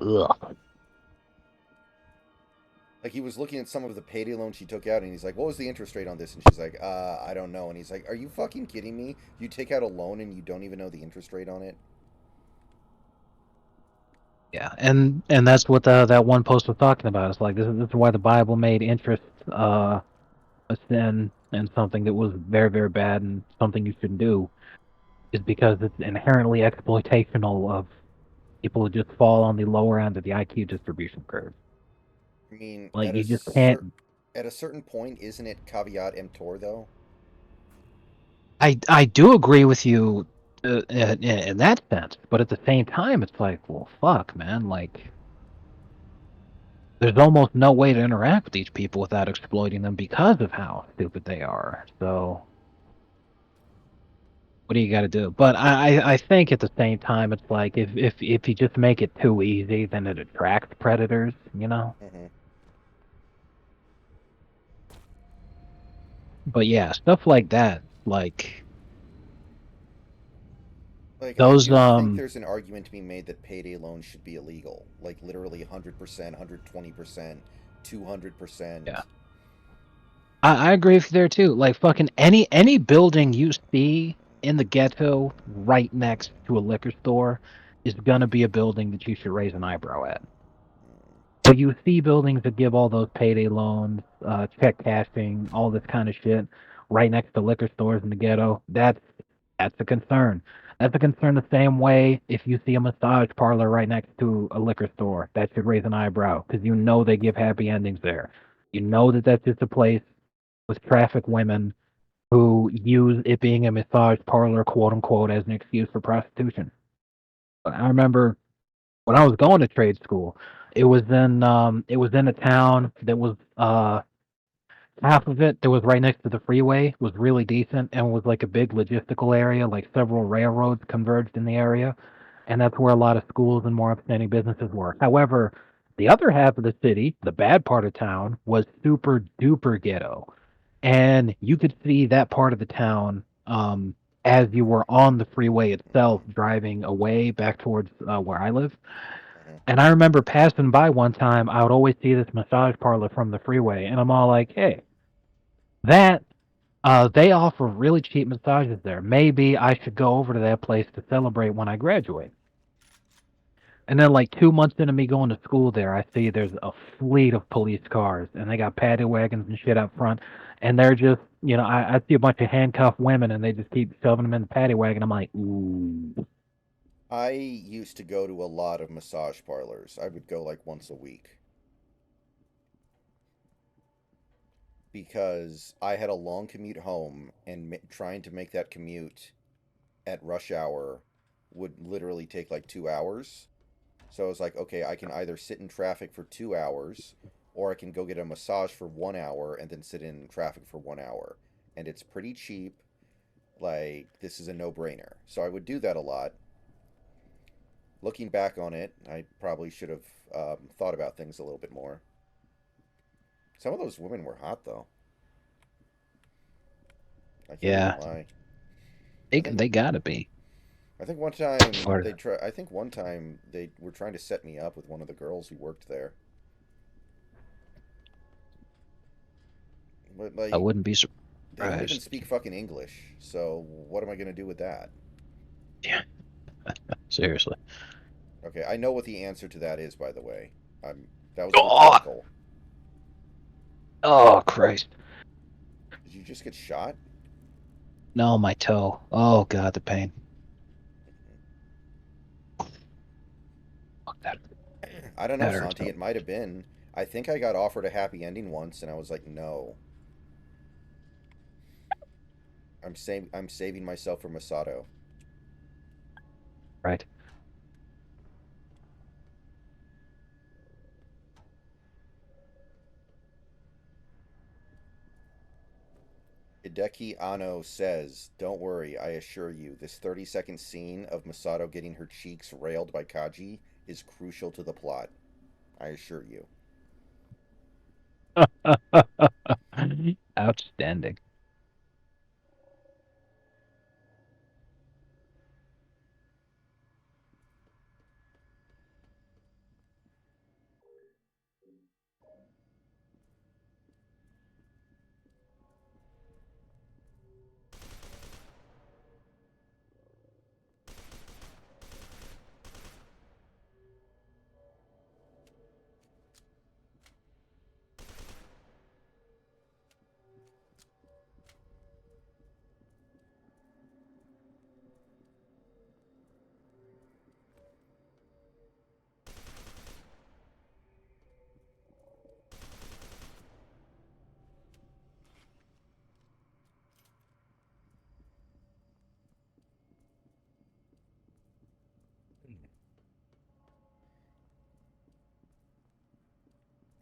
Ugh. like he was looking at some of the payday loans she took out, and he's like, "What was the interest rate on this?" And she's like, I don't know." And he's like, "Are you fucking kidding me? You take out a loan and you don't even know the interest rate on it?" Yeah, and that's what that one post was talking about. It's like this is why the Bible made interest a sin and something that was very very bad and something you shouldn't do, is because it's inherently exploitational of people who just fall on the lower end of the IQ distribution curve. I mean, Like you just can't. at a certain point, isn't it caveat emptor though? I do agree with you in that sense, but at the same time, it's like, well, fuck, man. Like, there's almost no way to interact with these people without exploiting them because of how stupid they are. So, what do you got to do? But I think at the same time, it's like if you just make it too easy, then it attracts predators. You know. Mm-hmm. But yeah, stuff like that, like Like, I those do think there's an argument to be made that payday loans should be illegal. Like, literally 100%, 120%, yeah. 200%. I agree with you there too. Like fucking any building you see in the ghetto right next to a liquor store is gonna be a building that you should raise an eyebrow at. So you see buildings that give all those payday loans, check cashing, all this kind of shit right next to liquor stores in the ghetto. That's a concern. That's a concern the same way if you see a massage parlor right next to a liquor store. That should raise an eyebrow because you know they give happy endings there. You know that that's just a place with traffic women who use it being a massage parlor, quote unquote, as an excuse for prostitution. I remember when I was going to trade school, it was in a town that was half of it that was right next to the freeway was really decent and was like a big logistical area, like several railroads converged in the area, and that's where a lot of schools and more upstanding businesses were. However, the other half of the city, the bad part of town, was super duper ghetto, and you could see that part of the town as you were on the freeway itself, Mm-hmm. driving away back towards where I live. Mm-hmm. And I remember passing by one time, I would always see this massage parlor from the freeway, and I'm all like, "Hey, that they offer really cheap massages there. Maybe I should go over to that place to celebrate when I graduate." And then like 2 months into me going to school there, I see there's a fleet of police cars, and they got paddy wagons and shit out front, and they're just, I see a bunch of handcuffed women, and they just keep shoving them in the paddy wagon. I'm like, ooh, I used to go to a lot of massage parlors. I would go like once a week because I had a long commute home, and trying to make that commute at rush hour would literally take like 2 hours. So I was like, okay, I can either sit in traffic for 2 hours, or I can go get a massage for 1 hour and then sit in traffic for 1 hour. And it's pretty cheap. Like, this is a no brainer. So I would do that a lot. Looking back on it, I probably should have thought about things a little bit more. Some of those women were hot, though. I can't even yeah, lie. they I think they gotta be. I think one time Or they try. I think one time they were trying to set me up with one of the girls who worked there. But I like, wouldn't be they don't even surprised. speak fucking English. So what am I gonna do with that? Yeah, seriously. Okay, I know what the answer to that is. By the way, that was Oh, rhetorical. oh Christ! Did you just get shot? No, my toe. Oh God, the pain. Fuck that. I don't know, That hurts. Santi. It might have been. I think I got offered a happy ending once, and I was like, no. I'm saving myself for Masato. Right. Hideki Anno says, "Don't worry, I assure you, this 30-second scene of Masato getting her cheeks railed by Kaji is crucial to the plot. I assure you." Outstanding.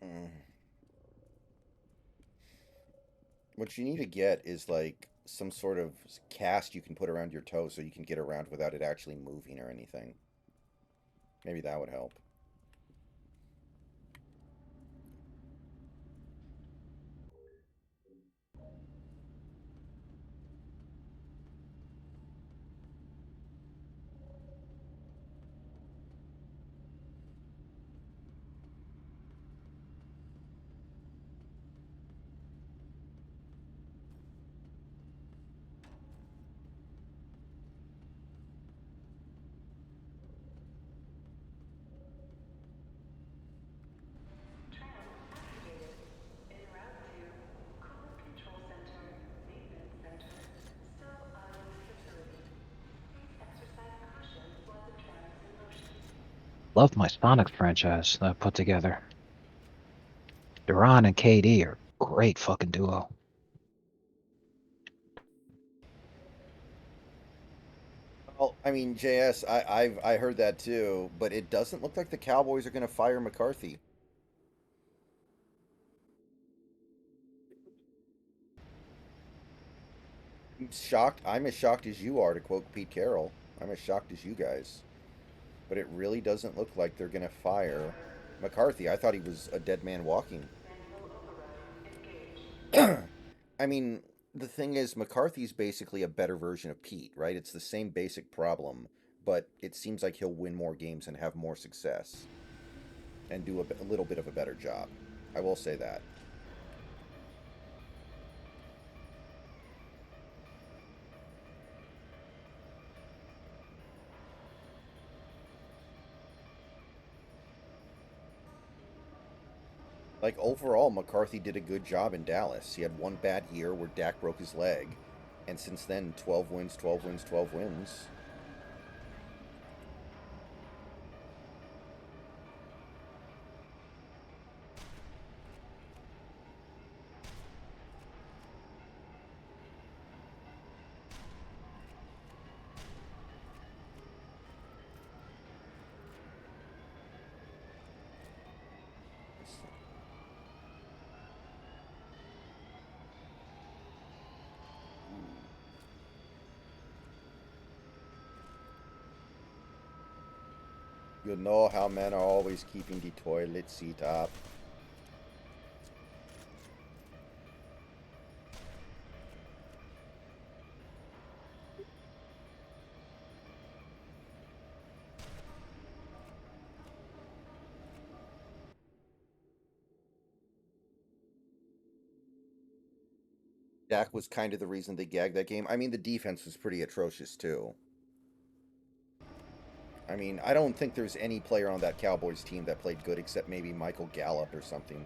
Mm. What you need to get is like some sort of cast you can put around your toe so you can get around without it actually moving or anything. Maybe that would help. Tram activated. En route to Coolant Control Center, Maintenance Center, Stowe Island Facility. Please exercise caution while the tram is in motion. Love my Sonic franchise that I put together. Duran and KD are great fucking duo. Well, I mean, JS, I heard that too, but it doesn't look like the Cowboys are going to fire McCarthy. I'm shocked. I'm as shocked as you are, to quote Pete Carroll. I'm as shocked as you guys. But it really doesn't look like they're going to fire McCarthy. I thought he was a dead man walking. Manual override engaged. I mean, the thing is, McCarthy's basically a better version of Pete, right? It's the same basic problem, but it seems like he'll win more games and have more success and do a little bit of a better job. I will say that. Like, overall, McCarthy did a good job in Dallas. He had one bad year where Dak broke his leg, and since then, 12 wins, 12 wins, 12 wins. You know how men are always keeping the toilet seat up. Dak was kind of the reason they gagged that game. I mean, the defense was pretty atrocious, too. I mean, I don't think there's any player on that Cowboys team that played good except maybe Michael Gallup or something.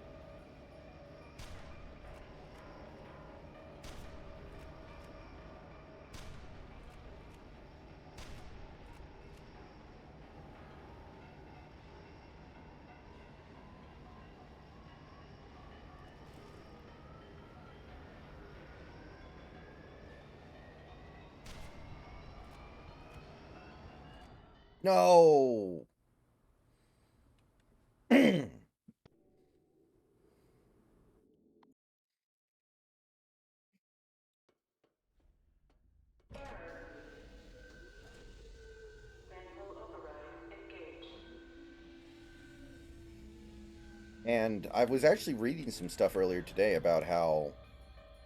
No! Error. Manual override engaged. And I was actually reading some stuff earlier today about how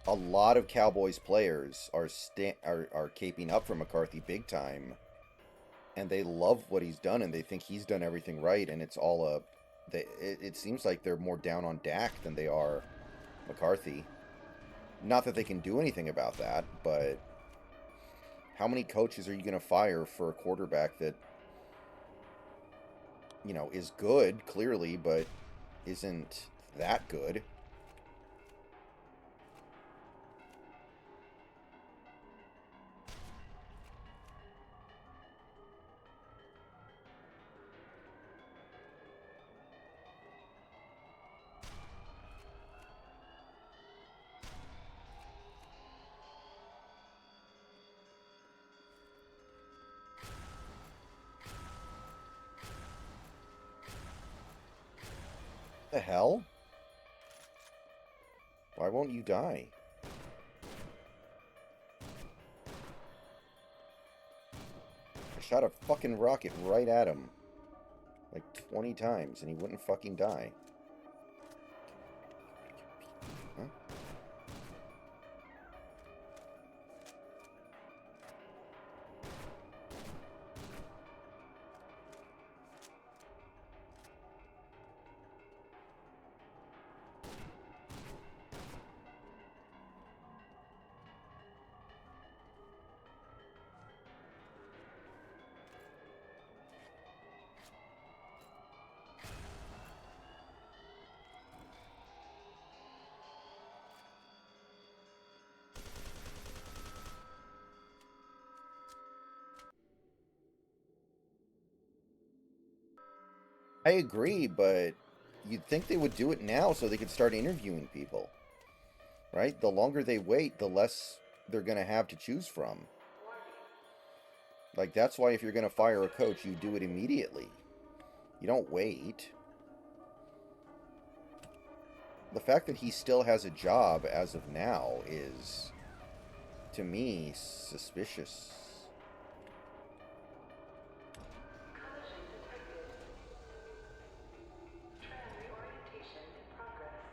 a lot of Cowboys players are caping up for McCarthy big time, and they love what he's done, and they think he's done everything right, and it's all a. It seems like they're more down on Dak than they are McCarthy. Not that they can do anything about that, but how many coaches are you going to fire for a quarterback that is good clearly, but isn't that good? The hell? Why won't you die? I shot a fucking rocket right at him. Like 20 times, and he wouldn't fucking die. Huh? I agree, but you'd think they would do it now so they could start interviewing people, right? The longer they wait, the less they're going to have to choose from. Warning. Like, that's why if you're going to fire a coach, you do it immediately. You don't wait. The fact that he still has a job as of now is, to me, suspicious. Collision detected. Tram reorientation in progress.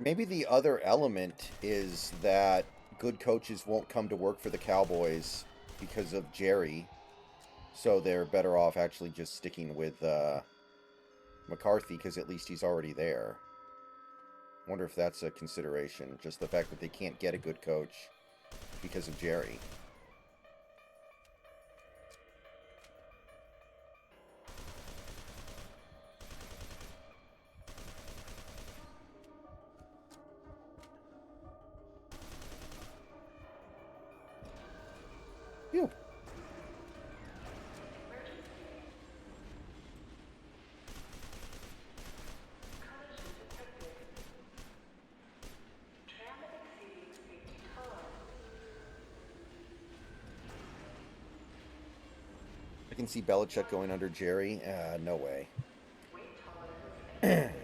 Maybe the other element is that good coaches won't come to work for the Cowboys because of Jerry, so they're better off actually just sticking with McCarthy because at least he's already there. Wonder if that's a consideration, just the fact that they can't get a good coach because of Jerry. Phew. Emergency. Collision detected. Tram exceeding safety tolerance. I can see Belichick going under Jerry. No way. Weight tolerance exceeded.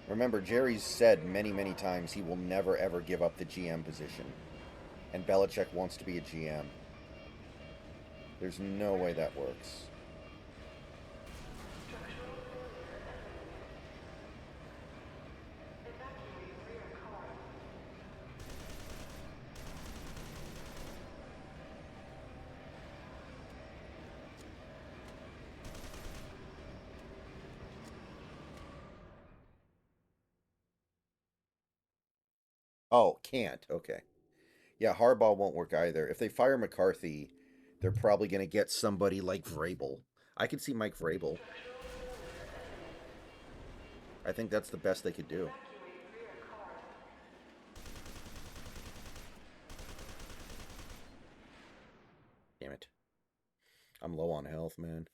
Remember, Jerry's said many, many times he will never ever give up the GM position. And Belichick wants to be a GM. There's no way that works. Structural failure imminent. Evacuate rear car. Oh, can't. Okay. Yeah, Harbaugh won't work either. If they fire McCarthy, they're probably going to get somebody like Vrabel. I could see Mike Vrabel. Structural failure imminent. I think that's the best they could do. Evacuate rear car. Damn it. I'm low on health, man.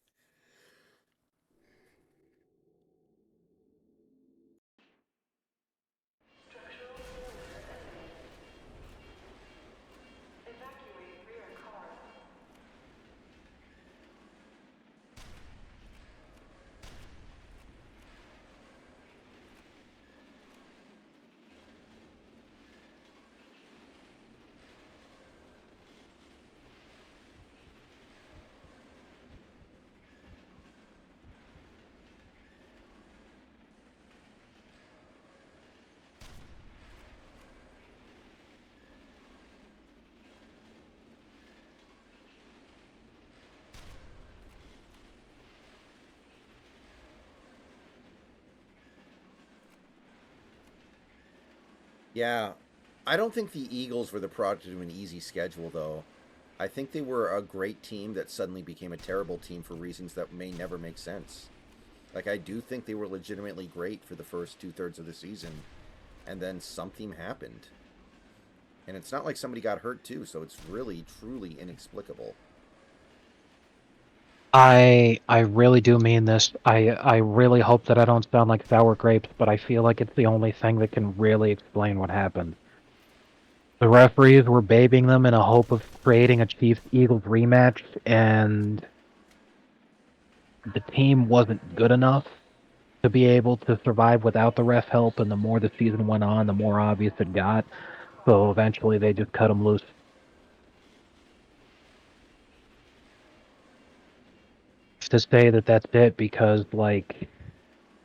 Structural failure imminent. Evacuate rear car. Yeah. I don't think the Eagles were the product of an easy schedule, though. I think they were a great team that suddenly became a terrible team for reasons that may never make sense. Like, I do think they were legitimately great for the first two-thirds of the season, and then something happened. And it's not like somebody got hurt, too, so it's really, truly inexplicable. I really do mean this. I really hope that I don't sound like sour grapes, but I feel like it's the only thing that can really explain what happened. The referees were babying them in a hope of creating a Chiefs Eagles rematch, and the team wasn't good enough to be able to survive without the ref help. And the more the season went on, the more obvious it got. So eventually, they just cut them loose. To say that that's it because like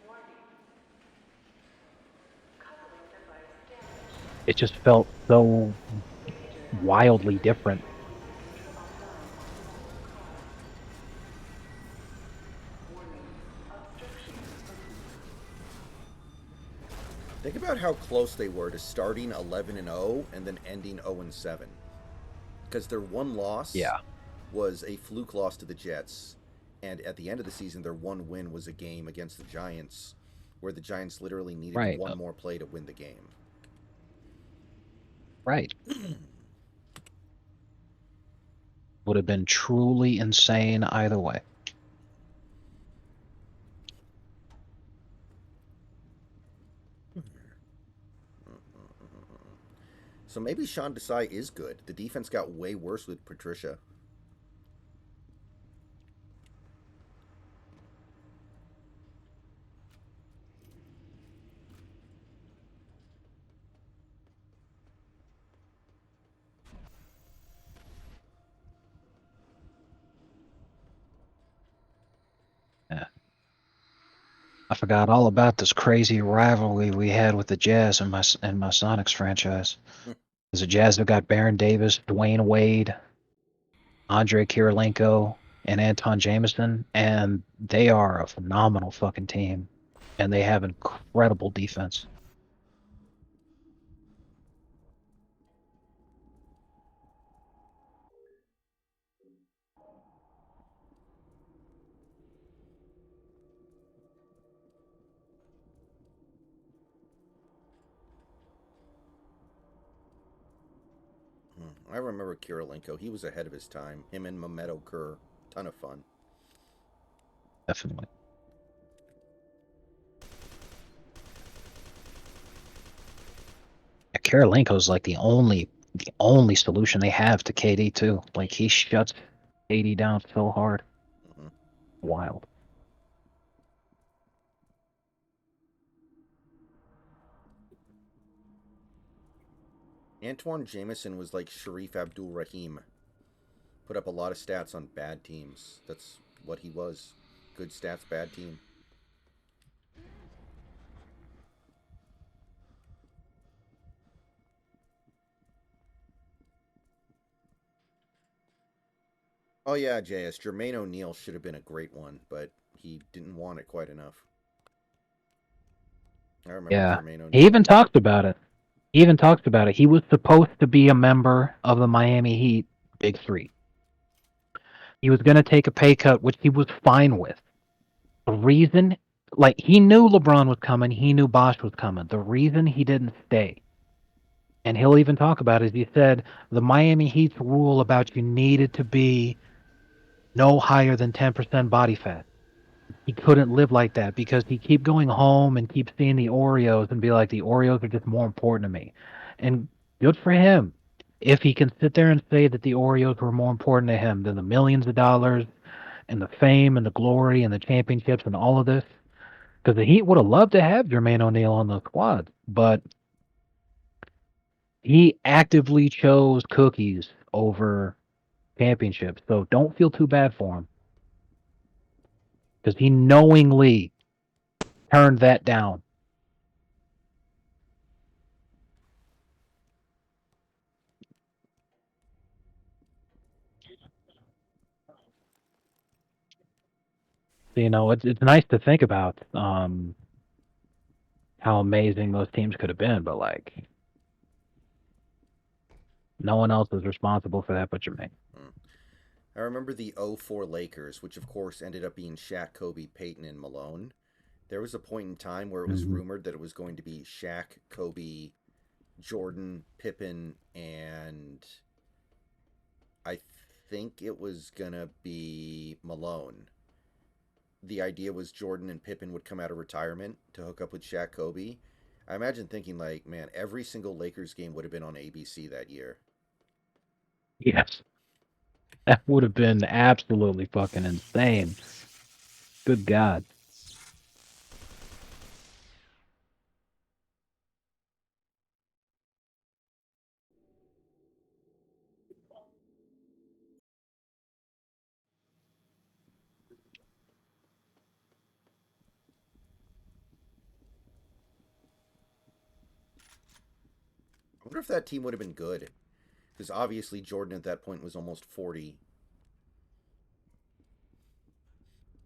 Warning. Coupling device damaged. it just felt so Danger. wildly different. Neutral offline. Car. Warning. Obstruction imminent. Think about how close they were to starting 11 and 0 and then ending 0 and 7. Because their one loss Yeah, was a fluke loss to the Jets, and at the end of the season, their one win was a game against the Giants, where the Giants literally needed right, one more play to win the game. right. Would have been truly insane either way. So maybe Sean Desai is good. The defense got way worse with Patricia. Yeah. A forgot all about this crazy rivalry we had with the Jazz and my Sonics franchise. The Jazz have got Baron Davis, Dwayne Wade, Andre Kirilenko, and Anton Jameson, and they are a phenomenal fucking team, and they have incredible defense. I remember Kirilenko. He was ahead of his time. Him and Mamedo Kerr. Ton of fun. Definitely. Kirilenko's like the only solution they have to KD too. Like he shuts KD down so hard. Hmm. Wild. Antoine Jameson was like Sharif Abdul Rahim. Put up a lot of stats on bad teams. That's what he was. Good stats, bad team. Oh yeah, JS. Jermaine O'Neal should have been a great one, but he didn't want it quite enough. I remember Yeah. Jermaine He O'Neal. even talked about it. He even talks about it. He was supposed to be a member of the Miami Heat Big Three. He was going to take a pay cut, which he was fine with. The reason, like, he knew LeBron was coming, he knew Bosch was coming. The reason he didn't stay, and he'll even talk about it, is he said the Miami Heat's rule about you needed to be no higher than 10% body fat. He couldn't live like that because he keep going home and keep seeing the Oreos and be like, the Oreos are just more important to me. And good for him. If he can sit there and say that the Oreos were more important to him than the millions of dollars and the fame and the glory and the championships and all of this, because the Heat would have loved to have Jermaine O'Neal on the squad, but he actively chose cookies over championships. So don't feel too bad for him because he knowingly turned that down. So, it's nice to think about how amazing those teams could have been, but like no one else is responsible for that but Jermaine. Hmm. I remember the '04 Lakers, which of course ended up being Shaq, Kobe, Peyton, and Malone. There was a point in time where it was Mm-hmm. rumored that it was going to be Shaq, Kobe, Jordan, Pippen, and I think it was gonna be Malone. The idea was Jordan and Pippen would come out of retirement to hook up with Shaq, Kobe. I imagine thinking like, man, every single Lakers game would have been on ABC that year. Yes, that would have been absolutely fucking insane. Good God. I wonder if that team would have been good, because obviously Jordan at that point was almost 40.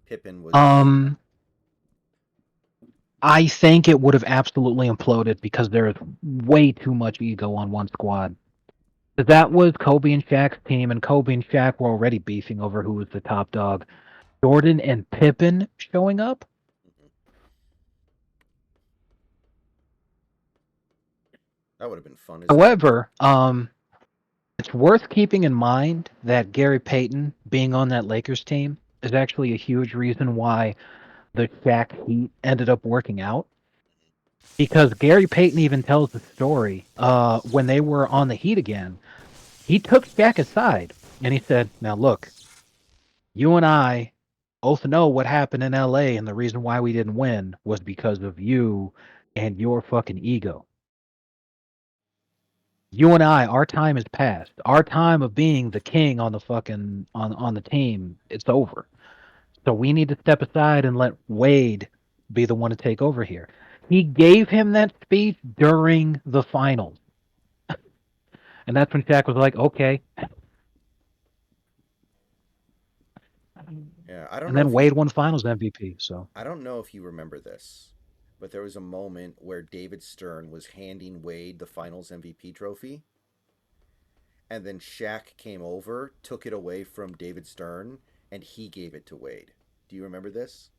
Pippen was. Um, I think it would have absolutely imploded because there's way too much ego on one squad. That was Kobe and Shaq's team, and Kobe and Shaq were already beefing over who was the top dog. Jordan and Pippen showing up. Mhm. That would have been fun as heck. However, it's worth keeping in mind that Gary Payton being on that Lakers team is actually a huge reason why the Shaq Heat ended up working out. Because Gary Payton even tells the story when they were on the Heat again. He took Shaq aside and he said, "Now look, you and I both know what happened in LA, and the reason why we didn't win was because of you and your fucking ego. You and I, our time is past. Our time of being the king on the fucking on the team, it's over. So we need to step aside and let Wade be the one to take over here. He gave him that speech during the finals. And that's when Shaq was like, okay. Yeah, I don't And know then if you Wade won finals MVP. So, I don't know if you remember this, but there was a moment where David Stern was handing Wade the Finals MVP trophy, and then Shaq came over, took it away from David Stern, and he gave it to Wade. Do you remember this?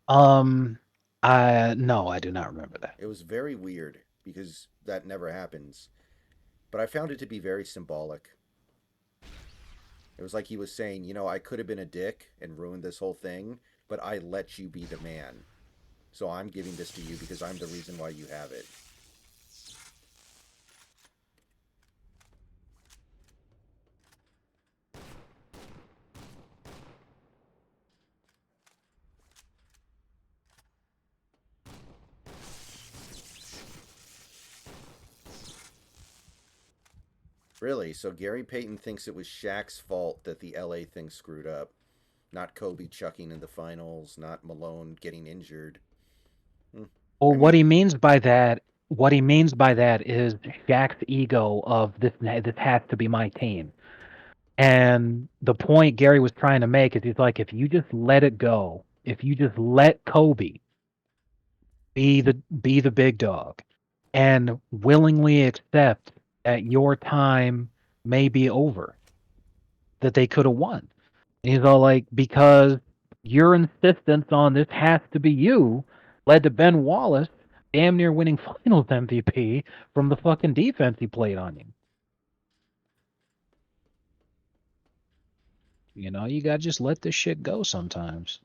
um, I no, I do not remember that. It was very weird because that never happens, but I found it to be very symbolic. It was like he was saying, I could have been a dick and ruined this whole thing, but I let you be the man. So I'm giving this to you because I'm the reason why you have it. Really? So Gary Payton thinks it was Shaq's fault that the LA thing screwed up, not Kobe chucking in the finals, not Malone getting injured. Hmm. Well, I mean, what he means by that is Shaq's ego of this has to be my team. And the point Gary was trying to make is he's like, if you just let it go, if you just let Kobe be the big dog and willingly accept that your time may be over, that they could have won. And he's all like, because your insistence on this has to be you led to Ben Wallace damn near winning finals MVP from the fucking defense he played on you. You gotta just let this shit go sometimes.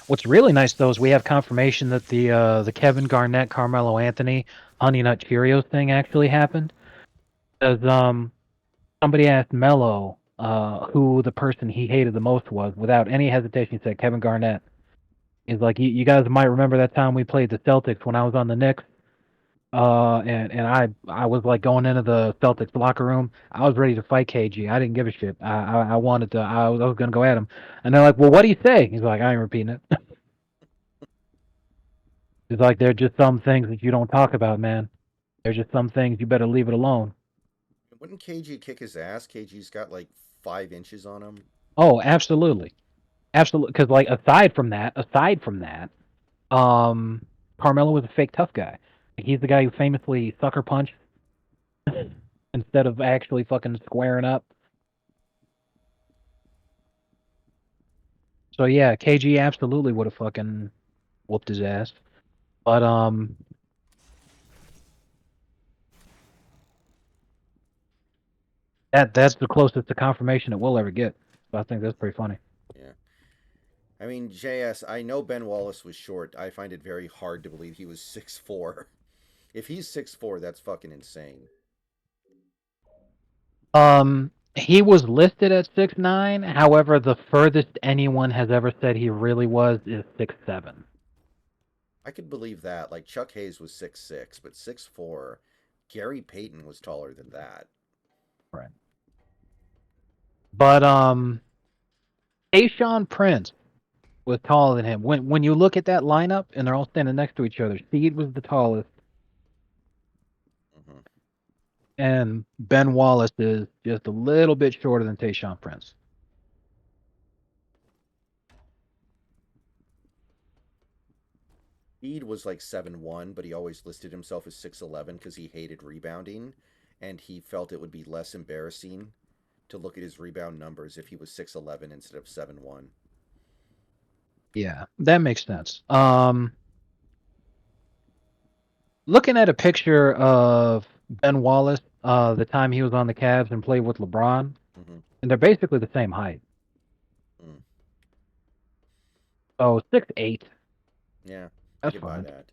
What's really nice though is we have confirmation that the Kevin Garnett Carmelo Anthony Honey Nut Cheerios thing actually happened. As somebody asked Melo who the person he hated the most was, without any hesitation, he said Kevin Garnett. He's like, you guys might remember that time we played the Celtics when I was on the Knicks. And I was like going into the Celtics locker room. I was ready to fight KG. I didn't give a shit. I wanted to. I was gonna go at him. And they're like, well, what do you say? He's like, I ain't repeating it. He's like, there are just some things that you don't talk about, man. There's just some things you better leave it alone. wouldn't KG kick his ass? KG's got like 5 inches on him. Oh, absolutely, absolutely. Because like aside from that, um, Carmelo was a fake tough guy. He's the guy who famously sucker punched instead of actually fucking squaring up. So yeah, KG absolutely would have fucking whooped his ass. But that's the closest to confirmation it will ever get. So I think that's pretty funny. Yeah. I mean, JS, I know Ben Wallace was short. I find it very hard to believe he was 6'4". If he's 6'4", that's fucking insane. He was listed at 6'9". However, the furthest anyone has ever said he really was is 6'7". I could believe that. Like Chuck Hayes was 6'6", but 6'4". Gary Payton was taller than that. Right. But Tayshaun Prince was taller than him. When you look at that lineup and they're all standing next to each other, Seed was the tallest, Hmm. and Ben Wallace is just a little bit shorter than Tayshaun Prince. Speed was like 7'1", but he always listed himself as 6'11" because he hated rebounding, and he felt it would be less embarrassing to look at his rebound numbers if he was 6'11" instead of 7'1". Yeah, that makes sense. Looking at a picture of Ben Wallace, the time he was on the Cavs and played with LeBron, Mm-hmm. and they're basically the same height. Mm. So 6'8", Yeah, I that's could buy fine. that.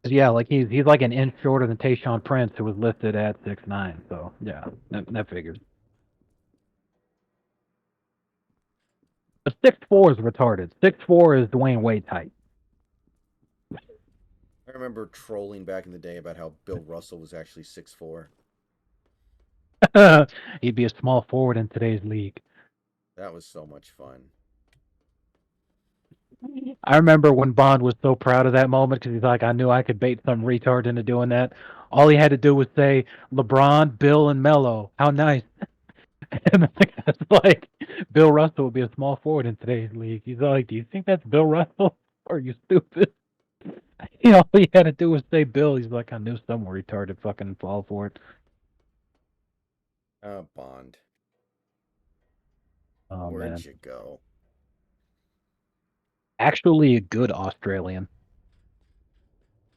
Yeah, like he's like an inch shorter than Tayshaun Prince, who was listed at 6'9". So yeah, that figures. But 6'4" is retarded. 6'4" is Dwayne Wade height. I remember trolling back in the day about how Bill Russell was actually 6'4". He'd be a small forward in today's league. That was so much fun. I remember when Bond was so proud of that moment because he's like, I knew I could bait some retard into doing that. All he had to do was say LeBron, Bill, and Melo. How nice. And that's like, Bill Russell would be a small forward in today's league. He's like, do you think that's Bill Russell? Or are you stupid? All he had to do was say Bill. He's like, I knew some retarded fucking fall for it. Bond. Oh, Where'd man. you go? Actually, a good Australian.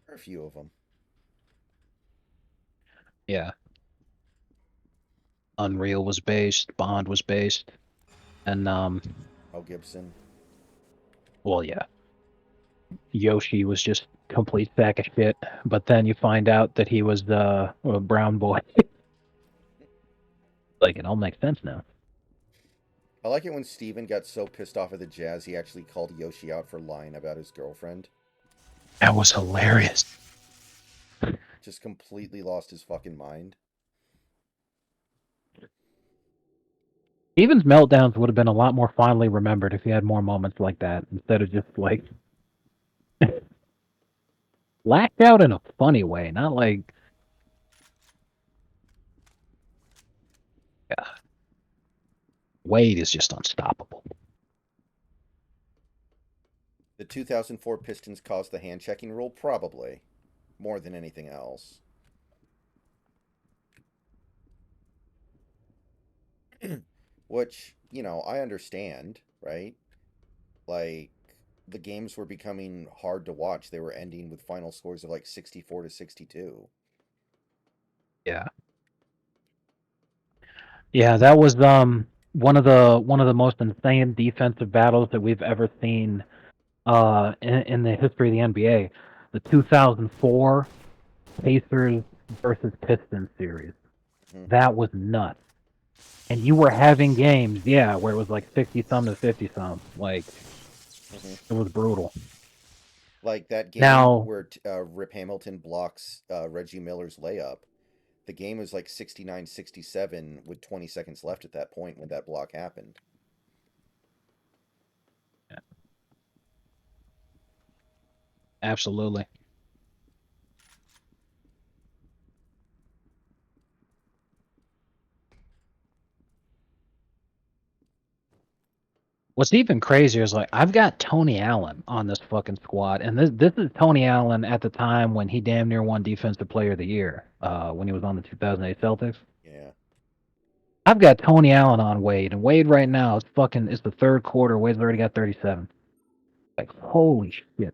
There are a few of them. Yeah. Unreal was based. Bond was based. And, Mel Gibson. well, yeah. Yoshi was just complete sack of shit. But then you find out that he was a brown boy. Like, it all makes sense now. I like it when Steven got so pissed off at the Jazz he actually called Yoshi out for lying about his girlfriend. That was hilarious. Just completely lost his fucking mind. Steven's meltdowns would have been a lot more fondly remembered if he had more moments like that instead of just like lacked out in a funny way, not like yeah. Wade is just unstoppable. The 2004 Pistons caused the hand checking rule, probably. More than anything else. Which, I understand, right? Like, the games were becoming hard to watch. They were ending with final scores of like 64 to 62. Yeah. Yeah, that was one of the most insane defensive battles that we've ever seen in the history of the NBA. The 2004 Pacers versus Pistons series. Mm-hmm. That was nuts. And you were having games, yeah, where it was like 60 some to 50 some. Like, Mm-hmm. it was brutal. Like that game Now, where Rip Hamilton blocks Reggie Miller's layup. The game was like 69-67 with 20 seconds left at that point when that block happened. absolutely. What's even crazier is like I've got Tony Allen on this fucking squad, and this is Tony Allen at the time when he damn near won Defensive Player of the Year when he was on the 2008 Celtics. Yeah. I've got Tony Allen on Wade, and Wade right now it's the third quarter. Wade's already got 37. Like holy shit,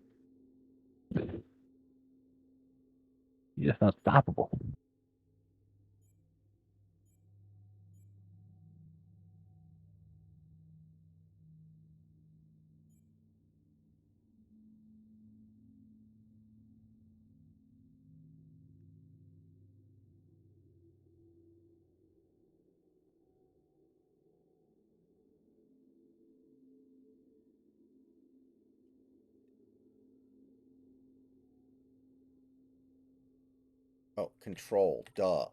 he's just unstoppable. Oh, control. Duh.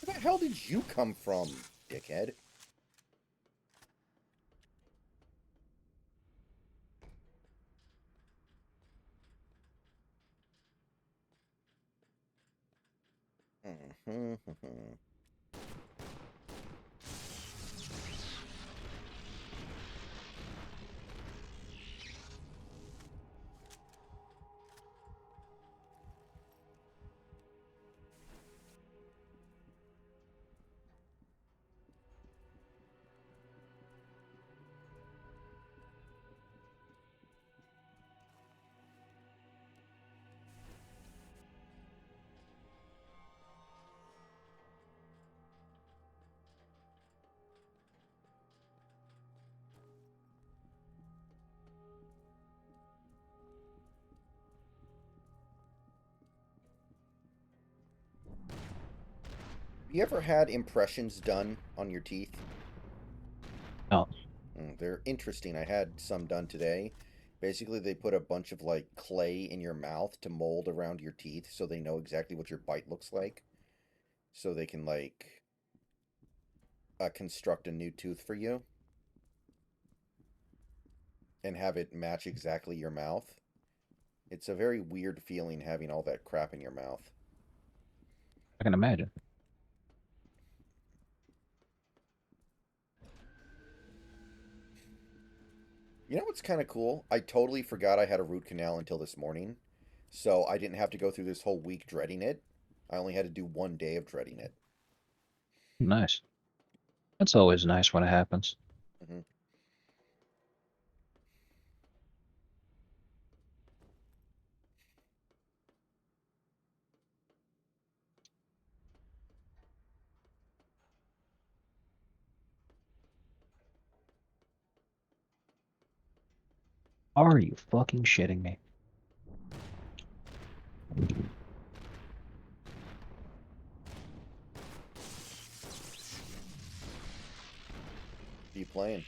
Where the hell did you come from, dickhead? Mhm. You ever had impressions done on your teeth? No. They're interesting. I had some done today. Basically, they put a bunch of like clay in your mouth to mold around your teeth so they know exactly what your bite looks like. So they can like construct a new tooth for you and have it match exactly your mouth. It's a very weird feeling having all that crap in your mouth. I can imagine. You know what's kind of cool? I totally forgot I had a root canal until this morning. So I didn't have to go through this whole week dreading it. I only had to do 1 day of dreading it. Nice. That's always nice when it happens. Hmm. Are you fucking shitting me? What are you playing?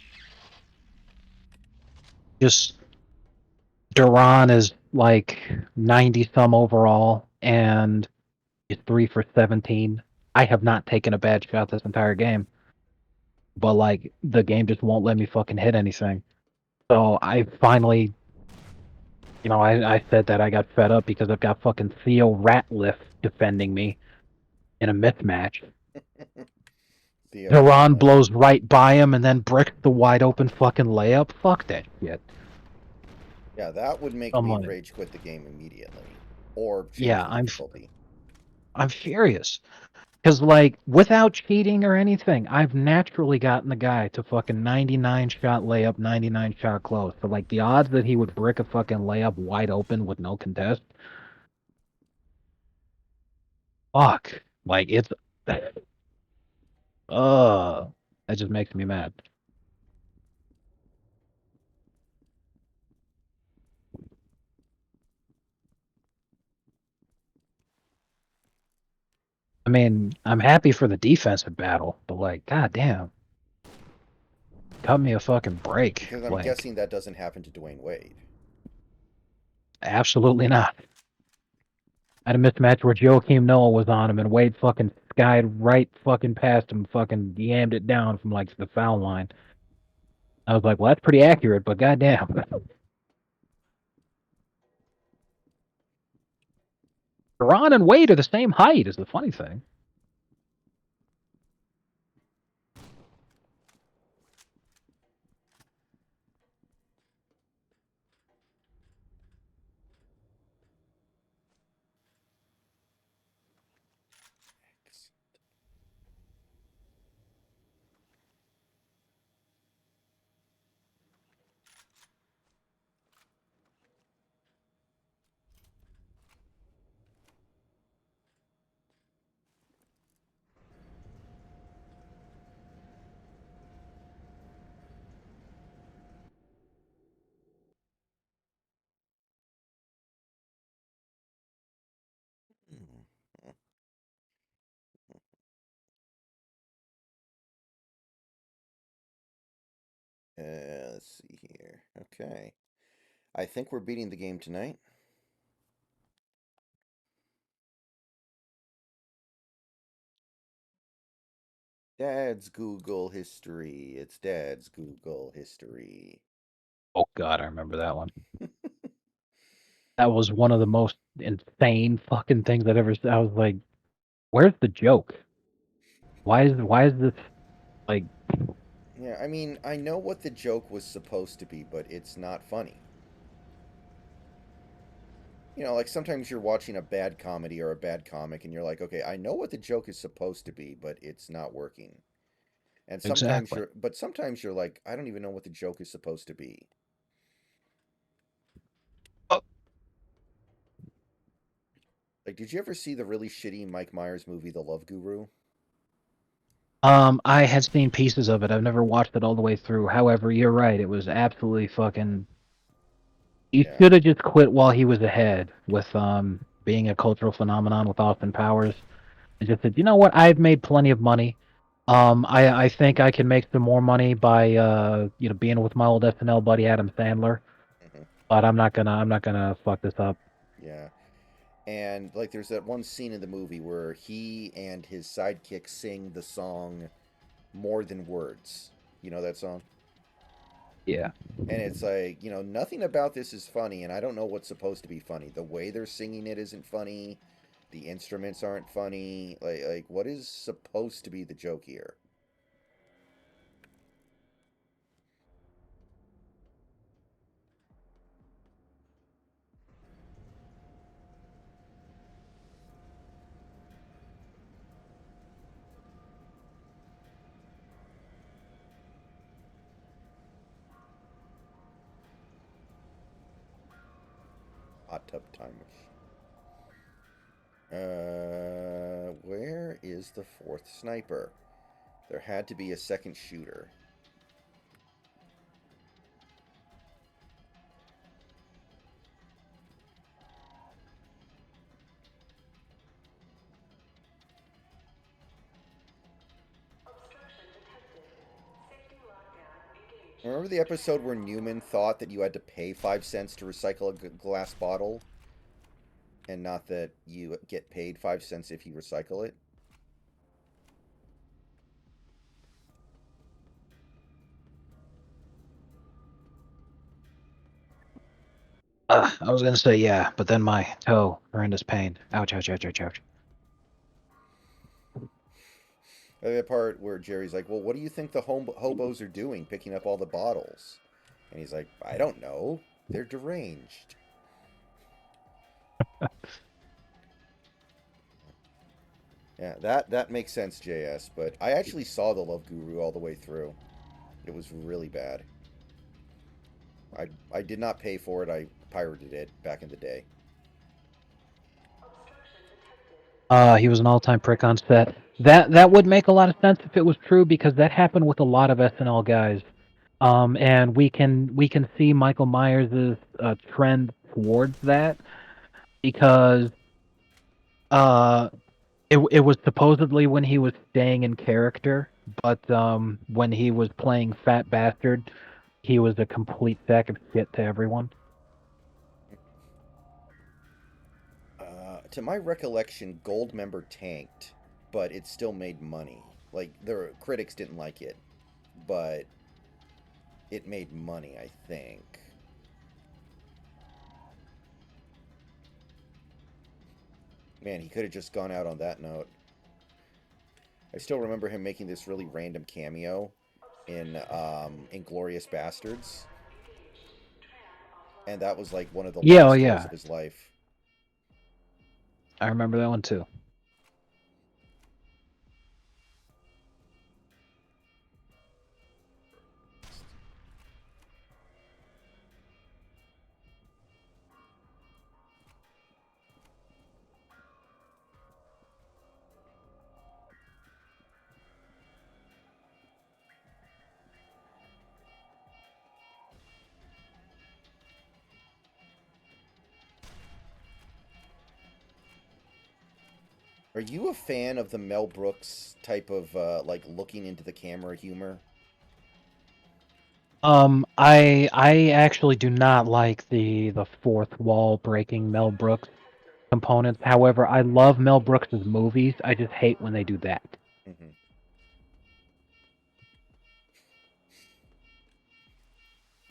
Just Duran is like 90 some overall, and he's 3 for 17. I have not taken a bad shot this entire game, but like the game just won't let me fucking hit anything. So I finally, I said that I got fed up because I've got fucking Theo Ratliff defending me in a mismatch. Theo Duran Ratliff. blows right by him and then bricks the wide open fucking layup. Fuck that shit. Yeah, that would make I'm me like, rage quit the game immediately. Or change yeah, the difficulty. I'm furious. Because, like, without cheating or anything, I've naturally gotten the guy to fucking 99 shot layup, 99 shot close. So, like, the odds that he would brick a fucking layup wide open with no contest, fuck. Like, it's. Ugh. That just makes me mad. I mean, I'm happy for the defensive battle, but, like, goddamn. Cut me a fucking break. Because I'm Like, guessing that doesn't happen to Dwayne Wade. absolutely not. I had a mismatch where Joakim Noah was on him and Wade fucking skied right fucking past him, fucking yammed it down from like the foul line. I was like, well, that's pretty accurate, but goddamn. Ron and Wade are the same height, is the funny thing. Let's see here. Okay. I think we're beating the game tonight. Dad's Google history. It's Dad's Google history. Oh god, I remember that one. That was one of the most insane fucking things I'd ever. I was like, Where's the joke? Why is this like? Yeah, I mean, I know what the joke was supposed to be, but it's not funny. You know, like sometimes you're watching a bad comedy or a bad comic and you're like, okay, I know what the joke is supposed to be, but it's not working. And Exactly. sometimes you're like, I don't even know what the joke is supposed to be. Oh, Like, did you ever see the really shitty Mike Myers movie, The Love Guru? I had seen pieces of it. I've never watched it all the way through. However, you're right. It was absolutely fucking. He Yeah. should have just quit while he was ahead with being a cultural phenomenon with Austin Powers. And just said, you know what? I've made plenty of money. I think I can make some more money by being with my old SNL buddy Adam Sandler. Hmm. But I'm not gonna fuck this up. Yeah. And like, there's that one scene in the movie where he and his sidekick sing the song "More Than Words." You know that song? Yeah. And it's like, nothing about this is funny, and I don't know what's supposed to be funny. The way they're singing it isn't funny. The instruments aren't funny. Like what is supposed to be the joke here? Hot tub time machine. Where is the fourth sniper? There had to be a second shooter. Obstruction detected. Safety lockdown engaged. Remember the episode where Newman thought that you had to pay 5 cents to recycle a glass bottle, and not that you get paid 5 cents if you recycle it? I was gonna say yeah, but then my toe, horrendous pain. Ouch, ouch, ouch, ouch, ouch. The part where Jerry's like, "Well, what do you think the hobos are doing, picking up all the bottles?" And he's like, "I don't know. They're deranged." Yeah, that makes sense, JS. But I actually saw the Love Guru all the way through. It was really bad. I did not pay for it. I pirated it back in the day. Obstruction detected. He was an all-time prick on set. That would make a lot of sense if it was true because that happened with a lot of SNL guys. And we can see Michael Myers' trend towards that because uh, it was supposedly when he was staying in character, but when he was playing Fat Bastard, he was a complete sack of shit to everyone. To my recollection, Goldmember tanked, but it still made money. Like the critics didn't like it, but it made money. I think. Man, he could have just gone out on that note. I still remember him making this really random cameo in Inglorious Bastards, and that was like one of the Yeah, oh lowest lows yeah, of his life. I remember that one too. Are you a fan of the Mel Brooks type of like looking into the camera humor? I actually do not like the fourth wall breaking Mel Brooks components. However, I love Mel Brooks' movies. I just hate when they do that Hmm.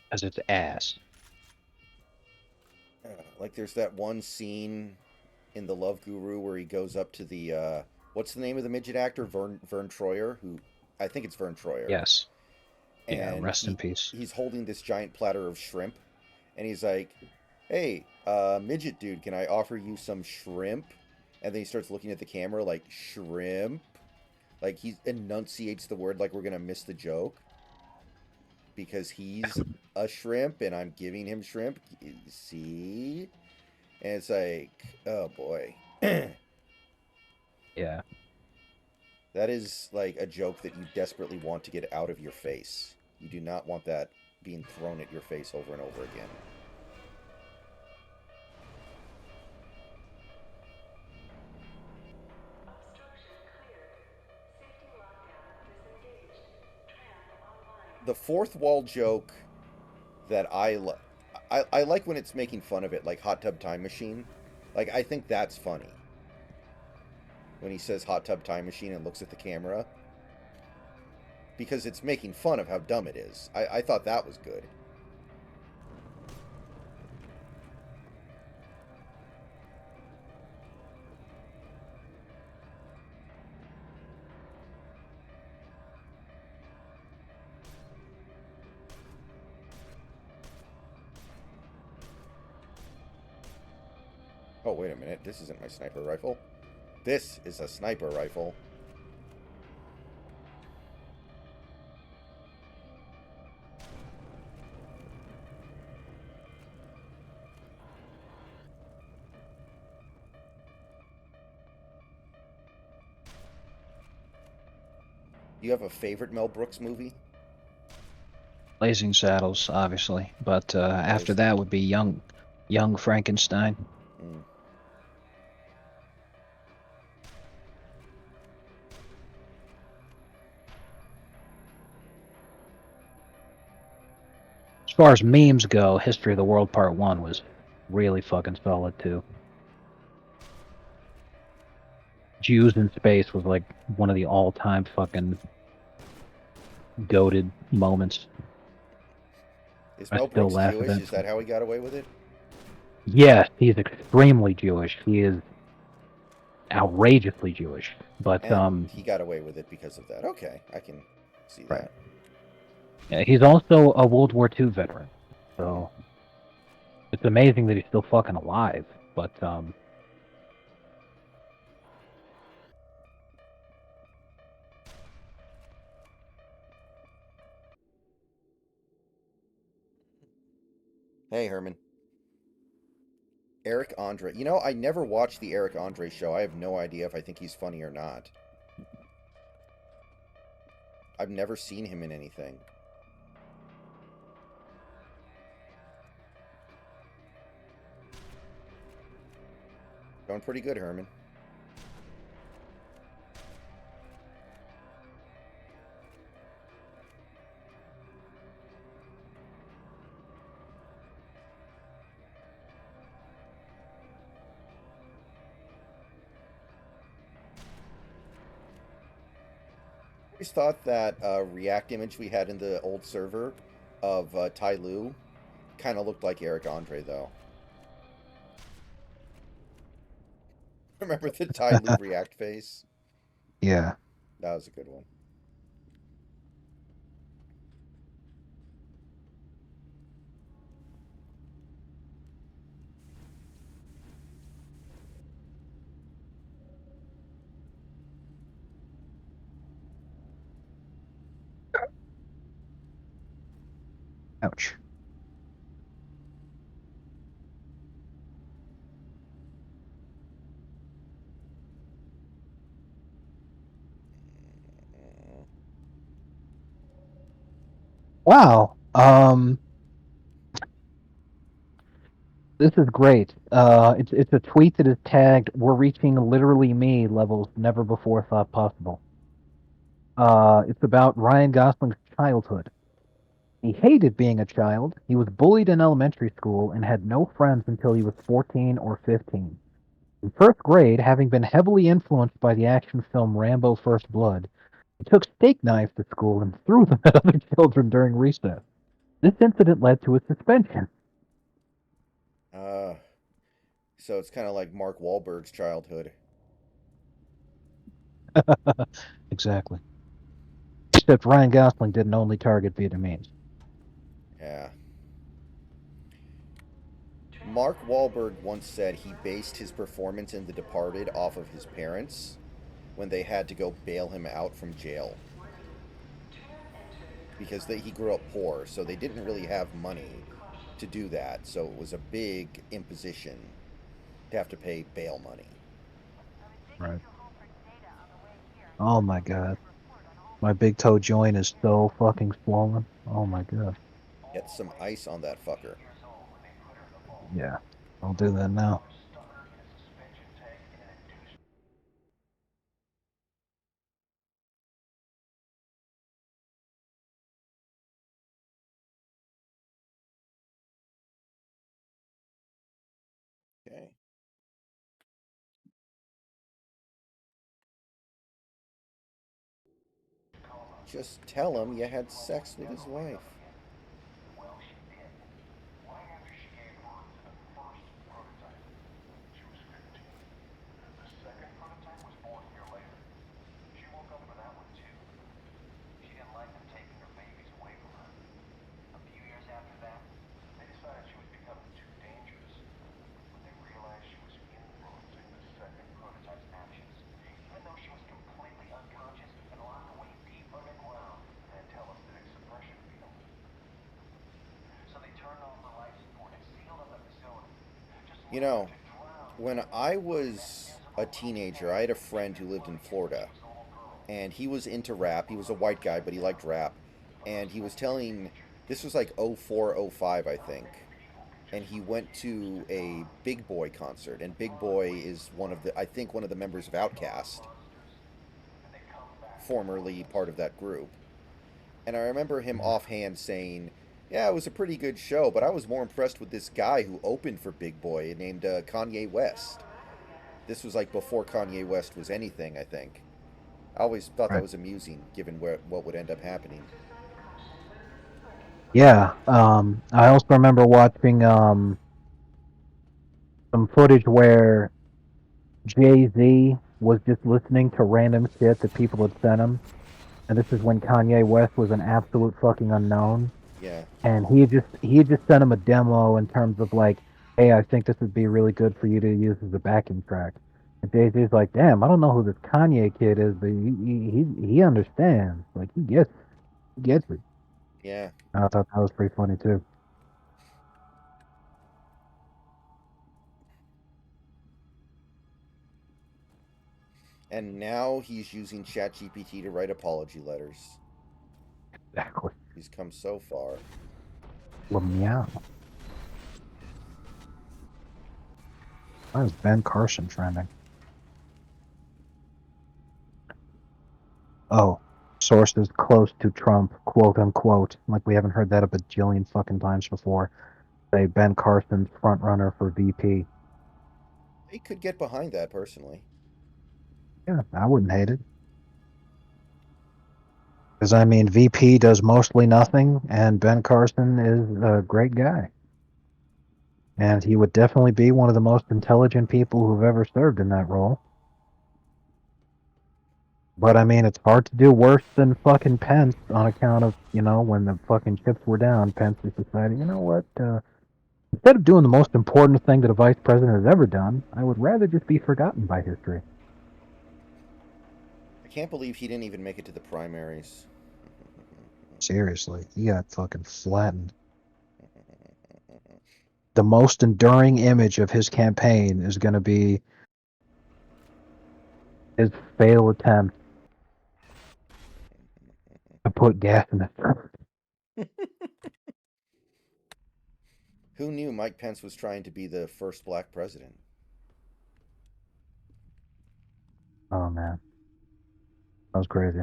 because it's ass. Like there's that one scene in the Love Guru where he goes up to the what's the name of the midget actor? Vern Troyer, who I think it's Vern Troyer, Yes. Yeah. and Rest in peace. he's holding this giant platter of shrimp, and he's like, "Hey, midget dude, can I offer you some shrimp?" And then he starts looking at the camera like shrimp, like he enunciates the word like we're gonna miss the joke because he's a shrimp and I'm giving him shrimp. See, and it's like, oh boy. Yeah. That is like a joke that you desperately want to get out of your face. You do not want that being thrown at your face over and over again. Obstruction cleared. Safety lockdown disengaged. Tram online. The fourth wall joke that I like when it's making fun of it, like Hot Tub Time Machine. Like, I think that's funny. When he says Hot Tub Time Machine and looks at the camera. Because it's making fun of how dumb it is. I thought that was good. Oh, wait a minute. This isn't my sniper rifle. This is a sniper rifle. Do you have a favorite Mel Brooks movie? Blazing Saddles, obviously, but after Always. that would be Young Frankenstein. Mm. As far as memes go, History of the World Part 1 was really fucking solid, too. Jews in Space was like one of the all-time fucking goated moments. Is I Mel still Brooks laugh at Jewish? that. Is that how he got away with it? Yes, he's extremely Jewish. He is outrageously Jewish. But And he got away with it because of that. Okay, I can see right. that. Yeah, he's also a World War II veteran. Mm-hmm. So it's amazing that he's still fucking alive. But Hey, Herman. Eric Andre. You know, I never watched the Eric Andre show. I have no idea if I think he's funny or not. I've never seen him in anything. Going pretty good, Herman. I always thought that React image we had in the old server of Tai Lu kind of looked like Eric Andre, though. Remember the Tai Lu React face? yeah. That was a good one. Ouch. Wow. This is great. It's a tweet that is tagged "We're reaching literally me levels never before thought possible." It's about Ryan Gosling's childhood. He hated being a child. He was bullied in elementary school and had no friends until he was 14 or 15. In first grade, having been heavily influenced by the action film Rambo First Blood, he took steak knives to school and threw them at other children during recess. This incident led to his suspension. Uh, so it's kind of like Mark Wahlberg's childhood. Exactly. Except Ryan Gosling didn't only target Vietnamese. Yeah. Mark Wahlberg once said he based his performance in The Departed off of his parents when they had to go bail him out from jail because he grew up poor, so they didn't really have money to do that. So it was a big imposition to have to pay bail money. Right. Oh my god. My big toe joint is so fucking swollen. Oh my god. Get some ice on that fucker. Yeah. I'll do that now. Okay. Just tell him you had sex with his wife. You know, when I was a teenager, I had a friend who lived in Florida, and he was into rap. He was a white guy, but he liked rap. And he was telling, this was like 04, 05, I think. And he went to a Big Boy concert. And Big Boy is one of the, I think, one of the members of Outkast, formerly part of that group. And I remember him offhand saying, yeah, it was a pretty good show, but I was more impressed with this guy who opened for Big Boy named Kanye West. This was like before Kanye West was anything, I think. I always thought that Right. was amusing, given what would end up happening. Yeah. I also remember watching some footage where Jay-Z was just listening to random shit that people had sent him. And this is when Kanye West was an absolute fucking unknown. Yeah, And he had just sent him a demo in terms of like, hey, I think this would be really good for you to use as a backing track. And Jay-Z's like, damn, I don't know who this Kanye kid is, but he understands. Like he gets it. yeah. I thought that was pretty funny too. And now he's using ChatGPT to write apology letters. Exactly. He's come so far. Well, meow. Why is Ben Carson trending? Oh, sources close to Trump, quote unquote. Like we haven't heard that a bajillion fucking times before. Say Ben Carson's front runner for VP. He could get behind that personally. Yeah, I wouldn't hate it. Because I mean, VP does mostly nothing, and Ben Carson is a great guy, and he would definitely be one of the most intelligent people who've ever served in that role. But I mean, it's hard to do worse than fucking Pence on account of when the fucking chips were down. Pence just decided, you know what? Instead of doing the most important thing that a vice president has ever done, I would rather just be forgotten by history. I can't believe he didn't even make it to the primaries. Seriously, he got fucking flattened. The most enduring image of his campaign is going to be his failed attempt to put gas in the truck. Who knew Mike Pence was trying to be the first black president? Oh man, that was crazy.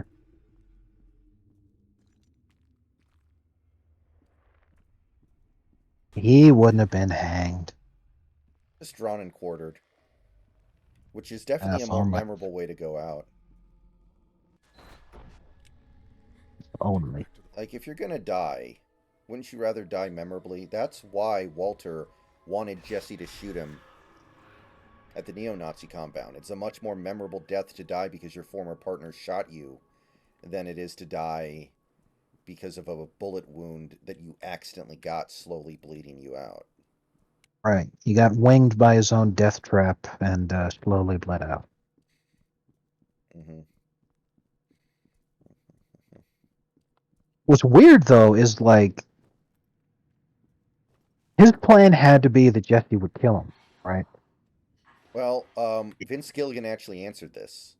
He wouldn't have been hanged. Just drawn and quartered, which is definitely a If more only. memorable way to go out. Only. Like, if you're gonna die, wouldn't you rather die memorably? That's why Walter wanted Jesse to shoot him at the neo-Nazi compound. It's a much more memorable death to die because your former partner shot you than it is to die because of a bullet wound that you accidentally got slowly bleeding you out. Right. He got winged by his own death trap and slowly bled out. Mm-hmm. What's weird though is like his plan had to be that Jesse would kill him, right? Well, Vince Gilligan actually answered this.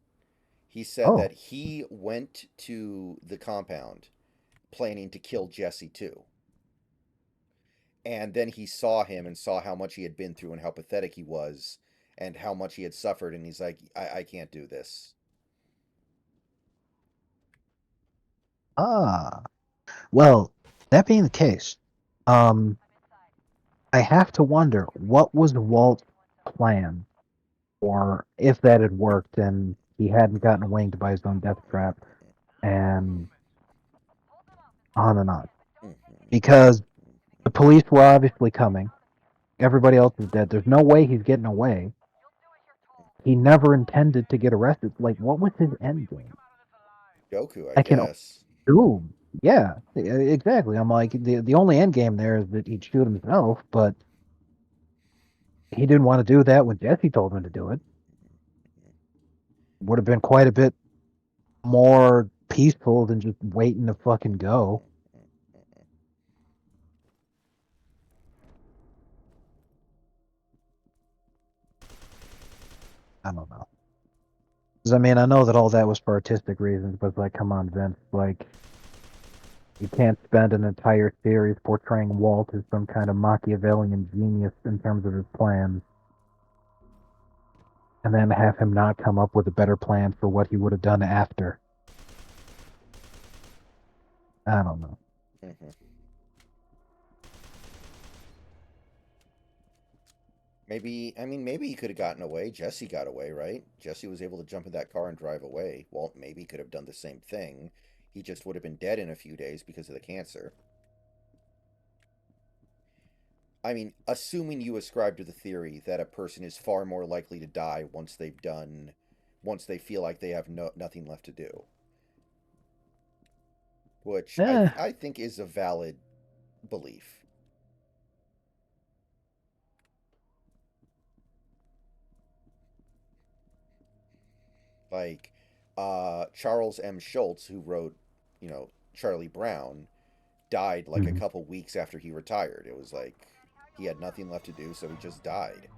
He said Oh. that he went to the compound planning to kill Jesse too. And then he saw him and saw how much he had been through and how pathetic he was and how much he had suffered. And he's like, I can't do this. Ah. Well, that being the case, um, I have to wonder what was Walt's plan, or if that had worked and he hadn't gotten winged by his own death trap, and on and on. Mm-hmm. Because the police were obviously coming. Everybody else is dead. There's no way he's getting away. He never intended to get arrested. Like, what was his end game? Goku, I I can guess. assume. Yeah, exactly. I'm like, the only end game there is that he'd shoot himself, but he didn't want to do that when Jesse told him to do it. Would have been quite a bit more peaceful than just waiting to fucking go. I don't know. 'Cause, I mean, I know that all that was for artistic reasons, but it's like, come on, Vince. Like, you can't spend an entire series portraying Walt as some kind of Machiavellian genius in terms of his plans, and then have him not come up with a better plan for what he would have done after. I don't know. Mm-hmm. Maybe he could have gotten away. Jesse got away, right? Jesse was able to jump in that car and drive away. Walt maybe could have done the same thing. He just would have been dead in a few days because of the cancer. Assuming you ascribe to the theory that a person is far more likely to die once they feel like they have nothing left to do, which Eh, I think is a valid belief. Like Charles M. Schultz, who wrote, Charlie Brown, died like a mhm. couple weeks after he retired. It was like he had nothing left to do, so he just died.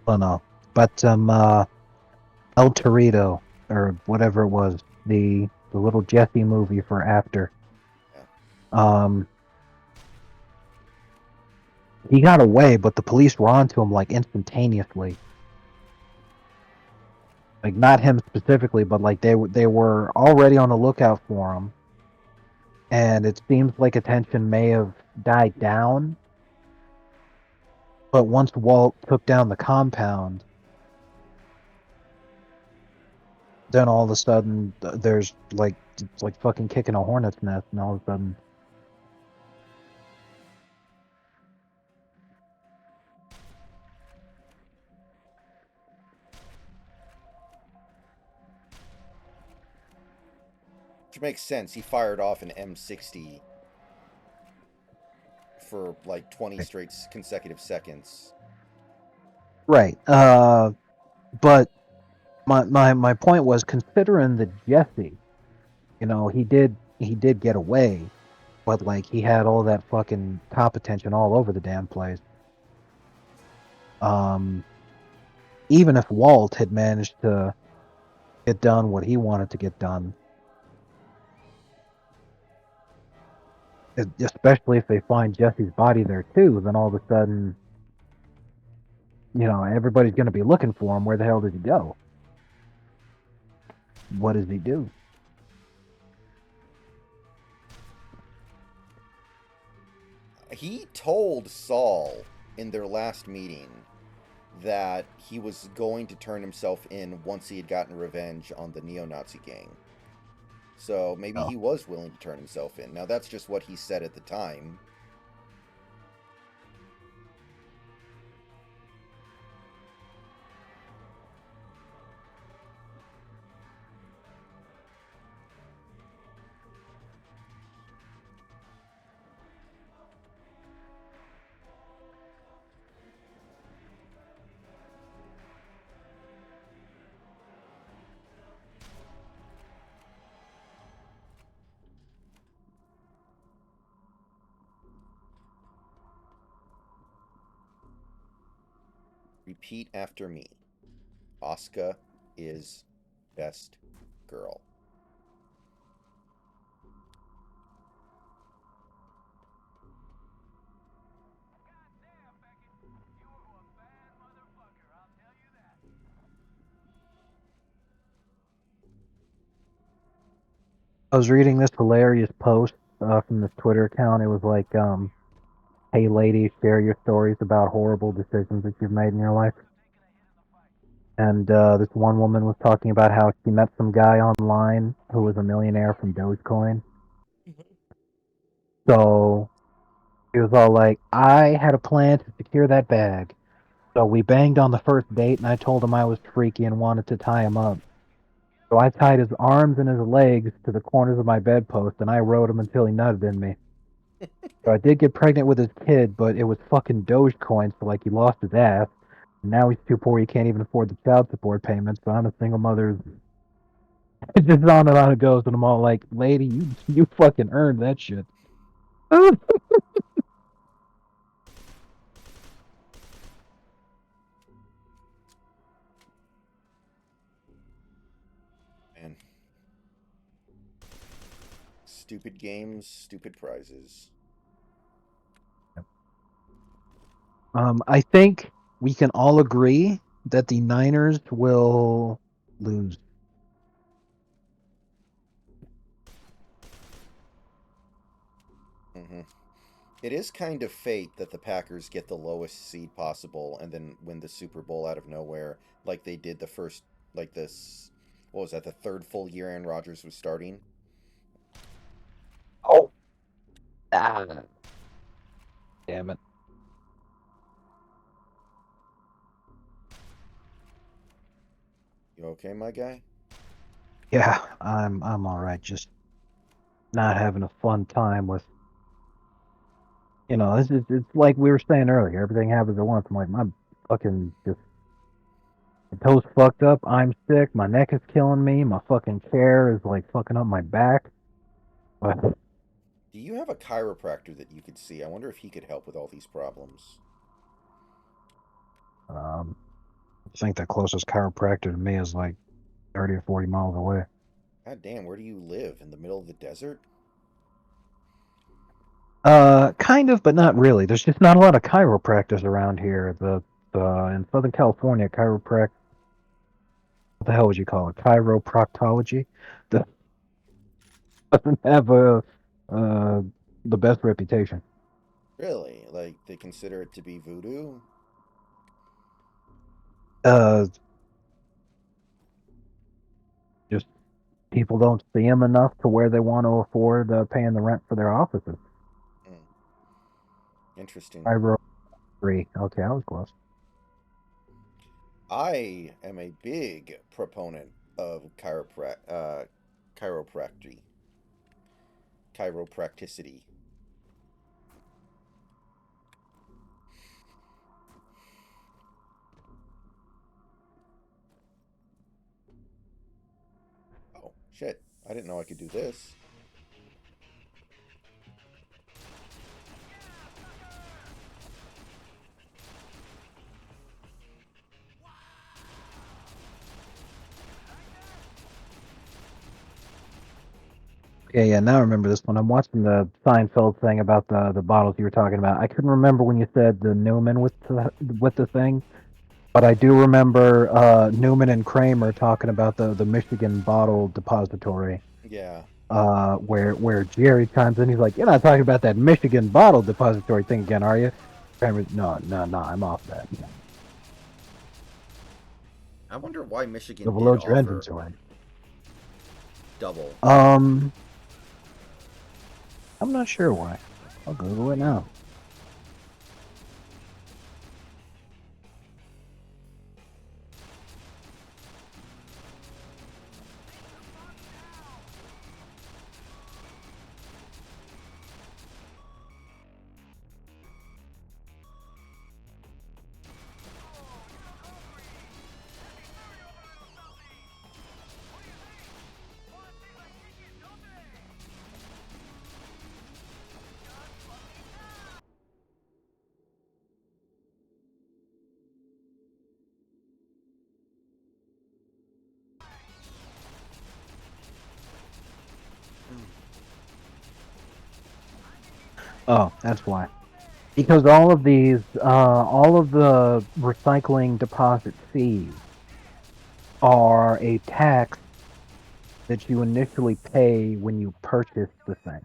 I don't know. But El Torito, or whatever it was, the little Jesse movie for after. Yeah. Um, he got away, but the police were onto him like instantaneously. Like not him specifically, but like they were already on the lookout for him. And it seems like attention may have died down. But once Walt took down the compound, then all of a sudden there's like it's like fucking kicking a hornet's nest, and all of a sudden Which makes sense. He fired off an M60 for like 20 straight consecutive seconds. right. But my point was considering that Jesse, he did get away, but like he had all that fucking cop attention all over the damn place. Um, even if Walt had managed to get done what he wanted to get done, especially if they find Jesse's body there too, then all of a sudden, everybody's going to be looking for him. Where the hell did he go? What does he do? He told Saul in their last meeting that he was going to turn himself in once he had gotten revenge on the neo-Nazi gang. So maybe Oh. he was willing to turn himself in. Now that's just what he said at the time. Repeat after me. Asuka is best girl. I was reading this hilarious post from this Twitter account. It was like, "Hey, ladies, share your stories about horrible decisions that you've made in your life." And this one woman was talking about how she met some guy online who was a millionaire from Dogecoin. So he was all like, "I had a plan to secure that bag. So we banged on the first date, and I told him I was freaky and wanted to tie him up. So I tied his arms and his legs to the corners of my bedpost, and I rode him until he nutted in me. So I did get pregnant with his kid, but it was fucking Dogecoin, so like he lost his ass. And now he's too poor he can't even afford the child support payments. So I'm a single mother." It's just on and on it goes, and I'm all like, "Lady, you fucking earned that shit." Man. Stupid games, stupid prizes. I think we can all agree that the Niners will lose. Mm-hmm. It is kind of fate that the Packers get the lowest seed possible and then win the Super Bowl out of nowhere, like they did the first, like this. What was that? The third full year Aaron Rodgers was starting. Oh, ah, damn it. You okay, my guy? Yeah, I'm all right. Just not having a fun time with, it's like we were saying earlier. Everything happens at once. I'm like, my fucking just my toes fucked up. I'm sick. My neck is killing me. My fucking chair is like fucking up my back. But Do you have a chiropractor that you could see? I wonder if he could help with all these problems. I think the closest chiropractor to me is like 30 or 40 miles away. God damn, where do you live? In the middle of the desert? Kind of, but not really. There's just not a lot of chiropractors around here. In Southern California, chiropractic, what the hell would you call it? Chiropractology that doesn't have uh the best reputation. Really? Like, they consider it to be voodoo? Uh, just people don't see them enough to where they want to afford paying the rent for their offices. Hmm. Interesting. Chiro free. Okay, I was close. I am a big proponent of chiropractic. Chiropracticity. Oh, shit. I didn't know I could do this. Yeah. Now I remember this one. I'm watching the Seinfeld thing about the bottles you were talking about. I couldn't remember when you said the Newman with the thing, but I do remember Newman and Kramer talking about the Michigan bottle depository. Yeah. Where Jerry chimes in, he's like, "You're not talking about that Michigan bottle depository thing again, are you?" Kramer, no, I'm off that. I wonder why Michigan did Overload your offer inventory. double. I'm not sure why. I'll Google it now. Oh, that's why. Because all of the recycling deposit fees are a tax that you initially pay when you purchase the thing.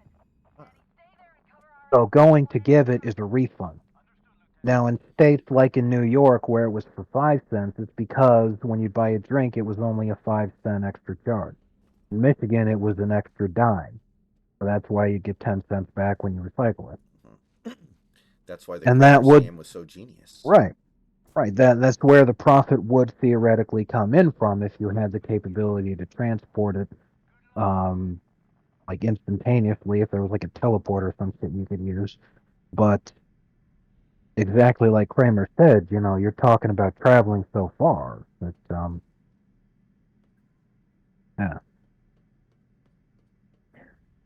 So going to give it is a refund. Now, in states like in New York, where it was for 5 cents, it's because when you buy a drink, it was only a 5 cent extra charge. In Michigan, it was an extra dime. So that's why you get 10 cents back when you recycle it. That's why the And Kramer that would, scam was so genius. right, right. That's where the profit would theoretically come in from if you had the capability to transport it, um, like instantaneously. If there was like a teleport or some shit you could use, but exactly like Kramer said, you're talking about traveling so far that, yeah.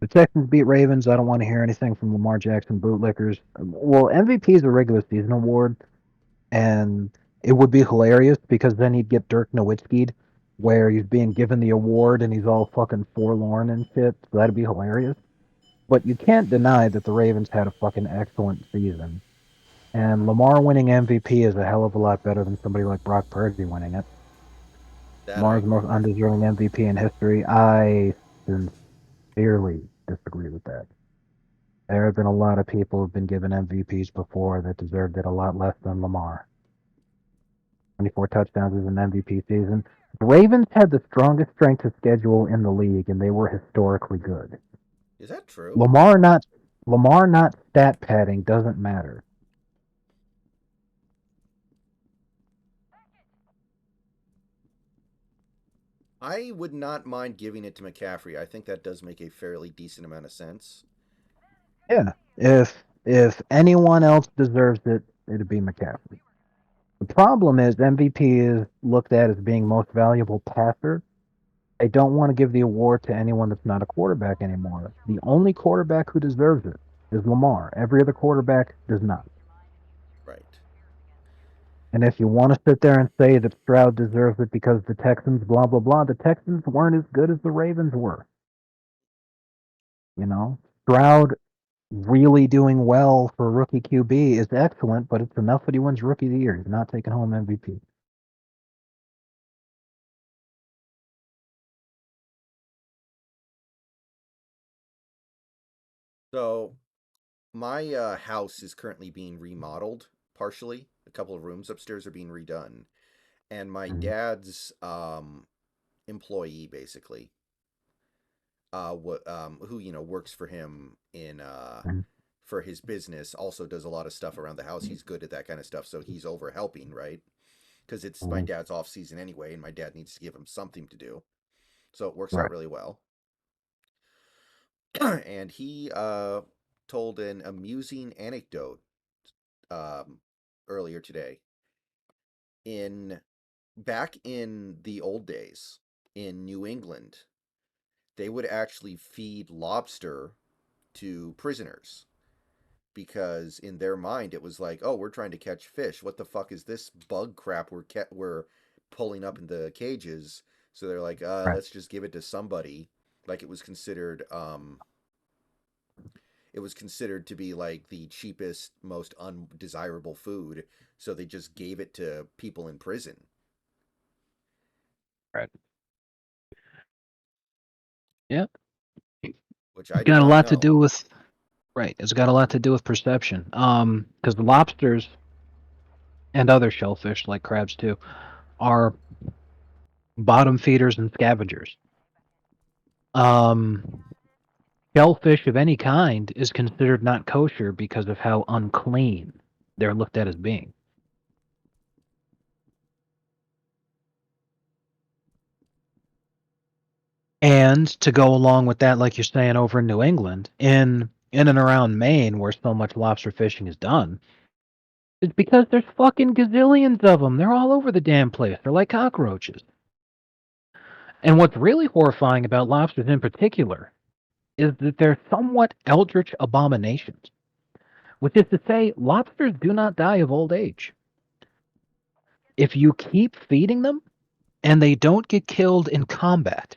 The Texans beat Ravens. I don't want to hear anything from Lamar Jackson bootlickers. Well, MVP is a regular season award, and it would be hilarious because then he'd get Dirk Nowitzki'd, where he's being given the award and he's all fucking forlorn and shit. So that'd be hilarious. But you can't deny that the Ravens had a fucking excellent season. And Lamar winning MVP is a hell of a lot better than somebody like Brock Purdy winning it. That I Lamar's the agree most with. undeserving MVP in history. I sincerely disagree with that. There have been a lot of people who've been given MVPs before that deserved it a lot less than Lamar. 24 touchdowns is an MVP season. The Ravens had the strongest strength of schedule in the league, and they were historically good. Is that true? Lamar not Lamar not stat padding doesn't matter. I would not mind giving it to McCaffrey. I think that does make a fairly decent amount of sense. Yeah, if anyone else deserves it, it'd be McCaffrey. The problem is MVP is looked at as being most valuable passer. They don't want to give the award to anyone that's not a quarterback anymore. The only quarterback who deserves it is Lamar. Every other quarterback does not. Right. And if you want to sit there and say that Stroud deserves it because the Texans, blah, blah, blah, the Texans weren't as good as the Ravens were. Stroud really doing well for rookie QB is excellent, but it's enough that he wins rookie of the year. He's not taking home MVP. So, my house is currently being remodeled partially. A couple of rooms upstairs are being redone. And my Mhm. dad's employee, basically, who works for him in Mhm. for his business, also does a lot of stuff around the house. He's good at that kind of stuff, so he's over helping, right? Because it's my Mhm. dad's off season anyway, and my dad needs to give him something to do. So it works out Right. really well. And he told an amusing anecdote um, earlier today. In Back in the old days in New England, they would actually feed lobster to prisoners because in their mind it was like, oh, we're trying to catch fish. What the fuck is this bug crap we're pulling up in the cages? So they're like, Right. let's just give it to somebody. Like it was considered to be like the cheapest, most undesirable food. So they just gave it to people in prison, Right. Yeah. which I It's did got a not lot to know. do with right. It's got a lot to do with perception. Because lobsters and other shellfish like crabs too are bottom feeders and scavengers. Um, Shellfish of any kind is considered not kosher because of how unclean they're looked at as being. And to go along with that, like you're saying over in New England, in and around Maine, where so much lobster fishing is done, it's because there's fucking gazillions of them. They're all over the damn place. They're like cockroaches. And what's really horrifying about lobsters in particular is that they're somewhat eldritch abominations, which is to say, lobsters do not die of old age. If you keep feeding them and they don't get killed in combat,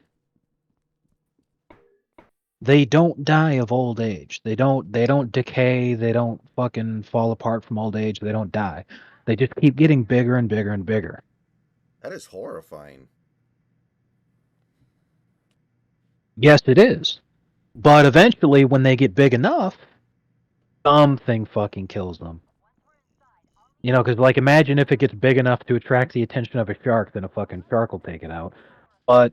they don't die of old age. They don't decay, they don't fucking fall apart from old age, they don't die. They just keep getting bigger and bigger and bigger. That is horrifying. Yes, it is. But eventually when they get big enough, something fucking kills them. You know, because like imagine if it gets big enough to attract the attention of a shark, then a fucking shark will take it out. But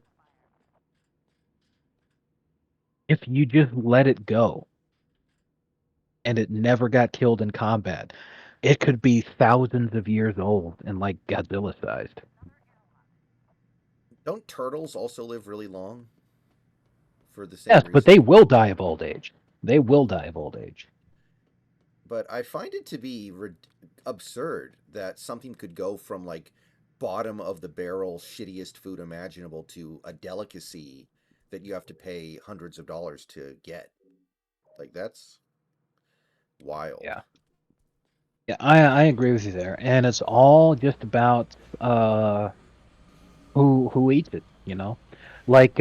if you just let it go and it never got killed in combat, it could be thousands of years old and like Godzilla sized. Don't turtles also live really long for the same Yes, but they reason? will die of old age. They will die of old age. But I find it to be absurd that something could go from like bottom of the barrel shittiest food imaginable to a delicacy that you have to pay hundreds of dollars to get. Like that's wild. Yeah. Yeah, I agree with you there. And it's all just about who eats it, you know? Like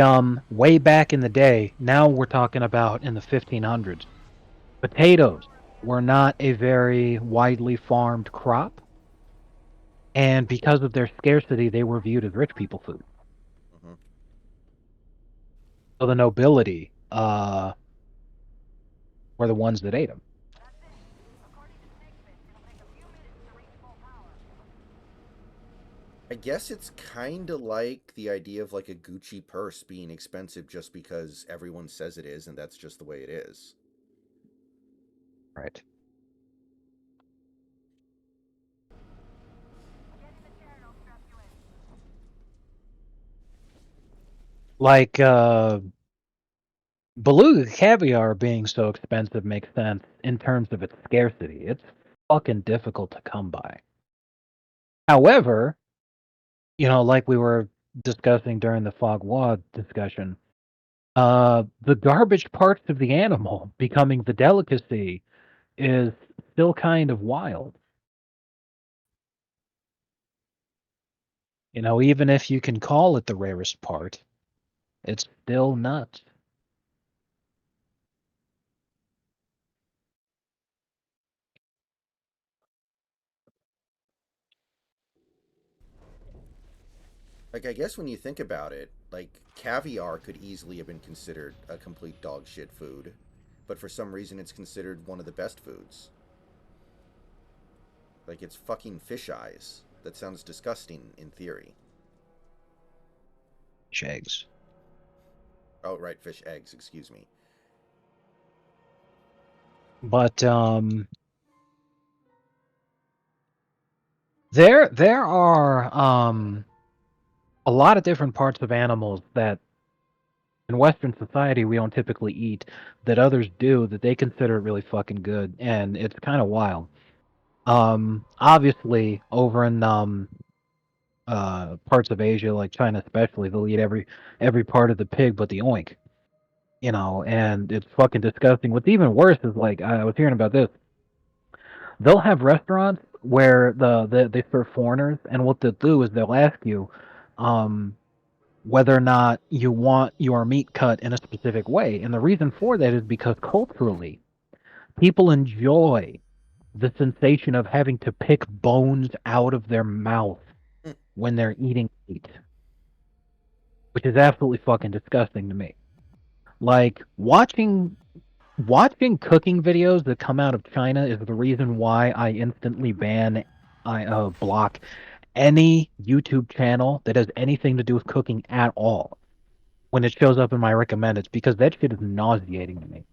way back in the day, now we're talking about in the 1500s. Potatoes were not a very widely farmed crop, and because of their scarcity, they were viewed as rich people food. Hmm. So the nobility were the ones that ate them. I guess it's kind of like the idea of like a Gucci purse being expensive just because everyone says it is and that's just the way it is. Right. Like beluga caviar being so expensive makes sense in terms of its scarcity. It's fucking difficult to come by. However, you know, like we were discussing during the fog wad discussion, the garbage parts of the animal becoming the delicacy is still kind of wild. You know, even if you can call it the rarest part, it's still nuts. Like I guess when you think about it, like caviar could easily have been considered a complete dog shit food, but for some reason it's considered one of the best foods. Like it's fucking fish eyes. That sounds disgusting in theory. Fish eggs. Oh, right, fish eggs, excuse me. But there are a lot of different parts of animals that in Western society we don't typically eat that others do that they consider really fucking good, and it's kind of wild. Obviously, over in parts of Asia, like China especially, they'll eat every part of the pig but the oink. You know, and it's fucking disgusting. What's even worse is like I was hearing about this. They'll have restaurants where they serve foreigners, and what they'll do is they'll ask you, um, whether or not you want your meat cut in a specific way. And the reason for that is because culturally, people enjoy the sensation of having to pick bones out of their mouth Mm. when they're eating meat, which is absolutely fucking disgusting to me. Like watching cooking videos that come out of China is the reason why I instantly block any YouTube channel that has anything to do with cooking at all when it shows up in my recommendeds because that shit is nauseating to me.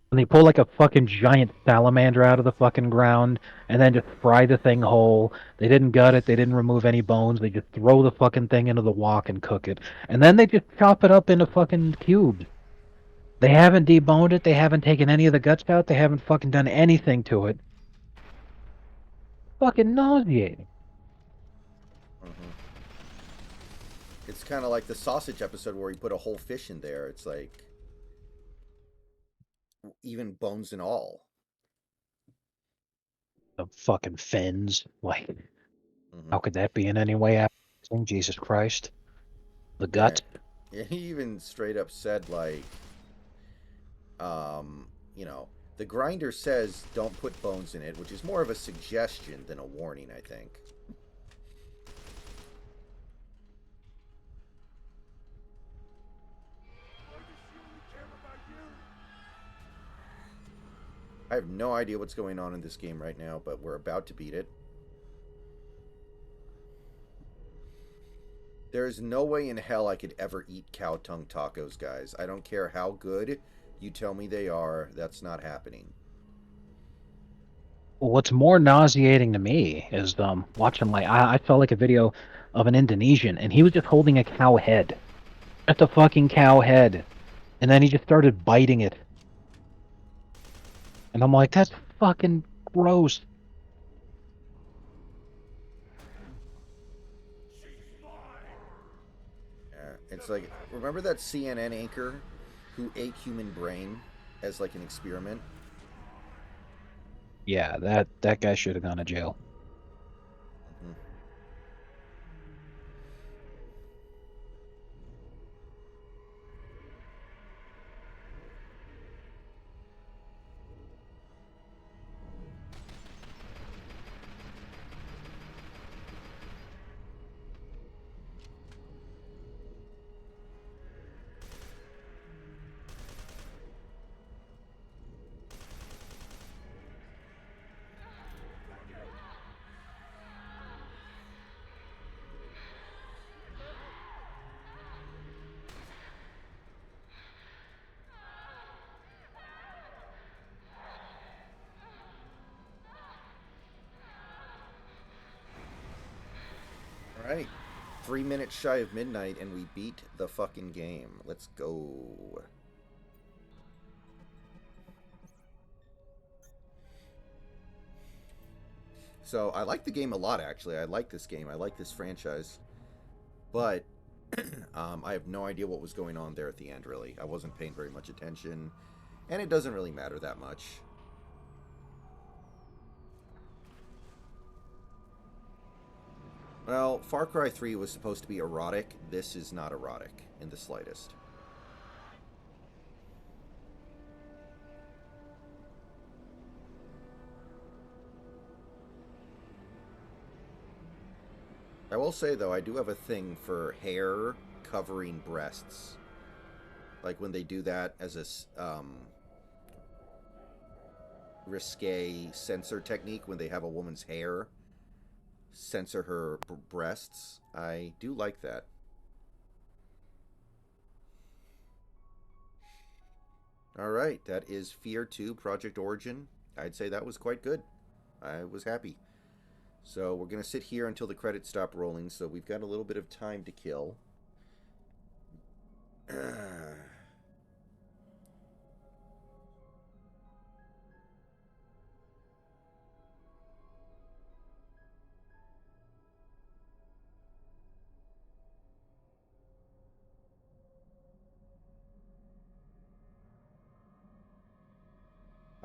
When they pull like a fucking giant salamander out of the fucking ground and then just fry the thing whole. They didn't gut it, they didn't remove any bones, they just throw the fucking thing into the wok and cook it. And then they just chop it up into fucking cubes. They haven't deboned it, they haven't taken any of the guts out, they haven't fucking done anything to it. Fucking nauseating. Mm-hmm. It's kind of like the sausage episode where he put a whole fish in there. It's like even bones and all. The fucking fins. Like, Mm-hmm. how could that be in any way appetizing? Jesus Christ. The Yeah, guts? yeah. He even straight up said like, you know, the grinder says don't put bones in it, which is more of a suggestion than a warning, I think. I have no idea what's going on in this game right now, but we're about to beat it. There's no way in hell I could ever eat cow tongue tacos, guys. I don't care how good you tell me they are. That's not happening. What's more nauseating to me is watching like I saw like a video of an Indonesian and he was just holding a cow head. Just a fucking cow head. And then he just started biting it. And I'm like, that's fucking gross. It's like, remember that CNN anchor who ate human brain as like an experiment? Yeah, that guy should have gone to jail. Mm-hmm. All right. 3 minutes shy of midnight, and we beat the fucking game. Let's go. So I like the game a lot, actually. I like this game. I like this franchise, but I have no idea what was going on there at the end. Really, I wasn't paying very much attention, and it doesn't really matter that much. Well, Far Cry 3 was supposed to be erotic. This is not erotic in the slightest. I will say, though, I do have a thing for hair covering breasts. Like when they do that as a risque censor technique, when they have a woman's hair censor her breasts. I do like that. All right, that is F.E.A.R 2 Project Origin. I'd say that was quite good. I was happy. So we're going to sit here until the credits stop rolling, so we've got a little bit of time to kill.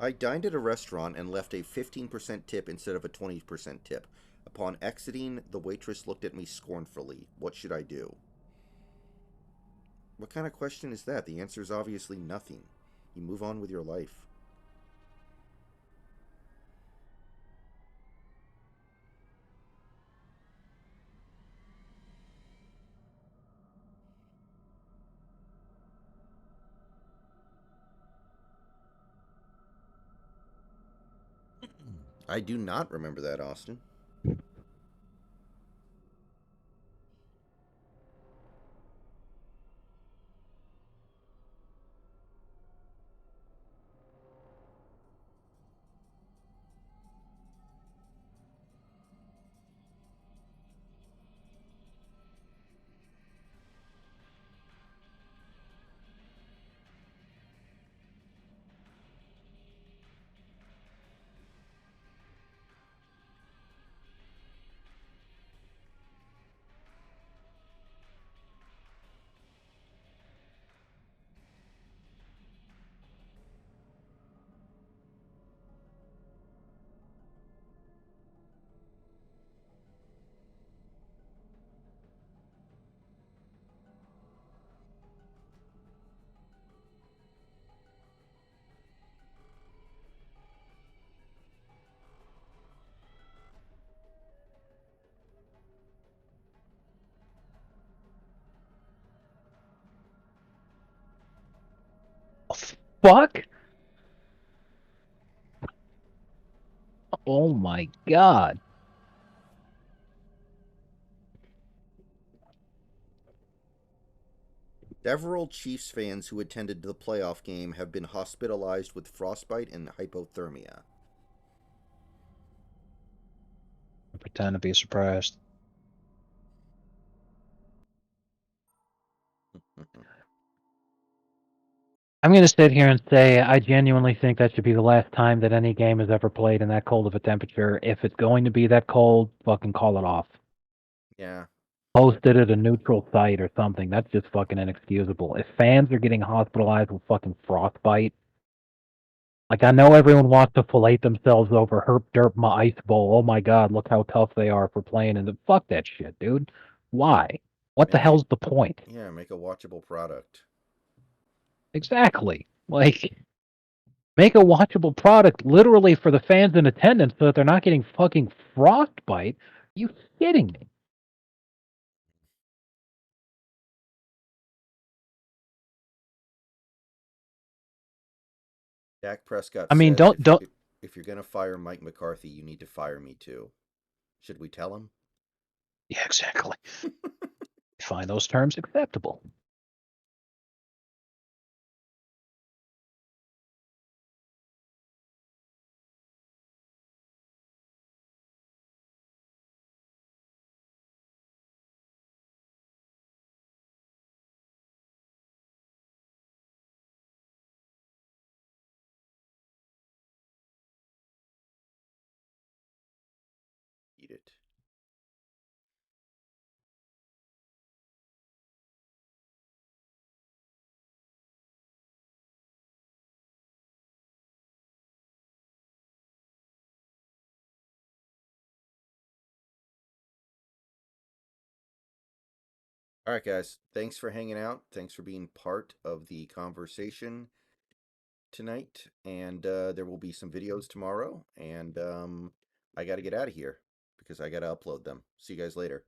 I dined at a restaurant and left a 15% tip instead of a 20% tip. Upon exiting, the waitress looked at me scornfully. What should I do? What kind of question is that? The answer is obviously nothing. You move on with your life. I do not remember that, Austin. fuck? Oh my god. Several Chiefs fans who attended the playoff game have been hospitalized with frostbite and hypothermia. Pretend to be surprised. I'm going to sit here and say I genuinely think that should be the last time that any game is ever played in that cold of a temperature. If it's going to be that cold, fucking call it off. Yeah. Host it at a neutral site or something. That's just fucking inexcusable. If fans are getting hospitalized with fucking frostbite, like I know everyone wants to fillet themselves over herp derp my ice bowl. Oh my god, look how tough they are for playing in the fuck that shit, dude. Why? What the Make it, hell's the point? yeah, make a watchable product. Exactly. Like make a watchable product literally for the fans in attendance so that they're not getting fucking frostbite. Are you kidding me? Dak Prescott I mean, says don't. if you're gonna fire Mike McCarthy, you need to fire me too. Should we tell him? Yeah, exactly. Find those terms acceptable. Eat it. All right, guys. Thanks for hanging out. Thanks for being part of the conversation tonight. And there will be some videos tomorrow. And I got to get out of here because I got to upload them. See you guys later.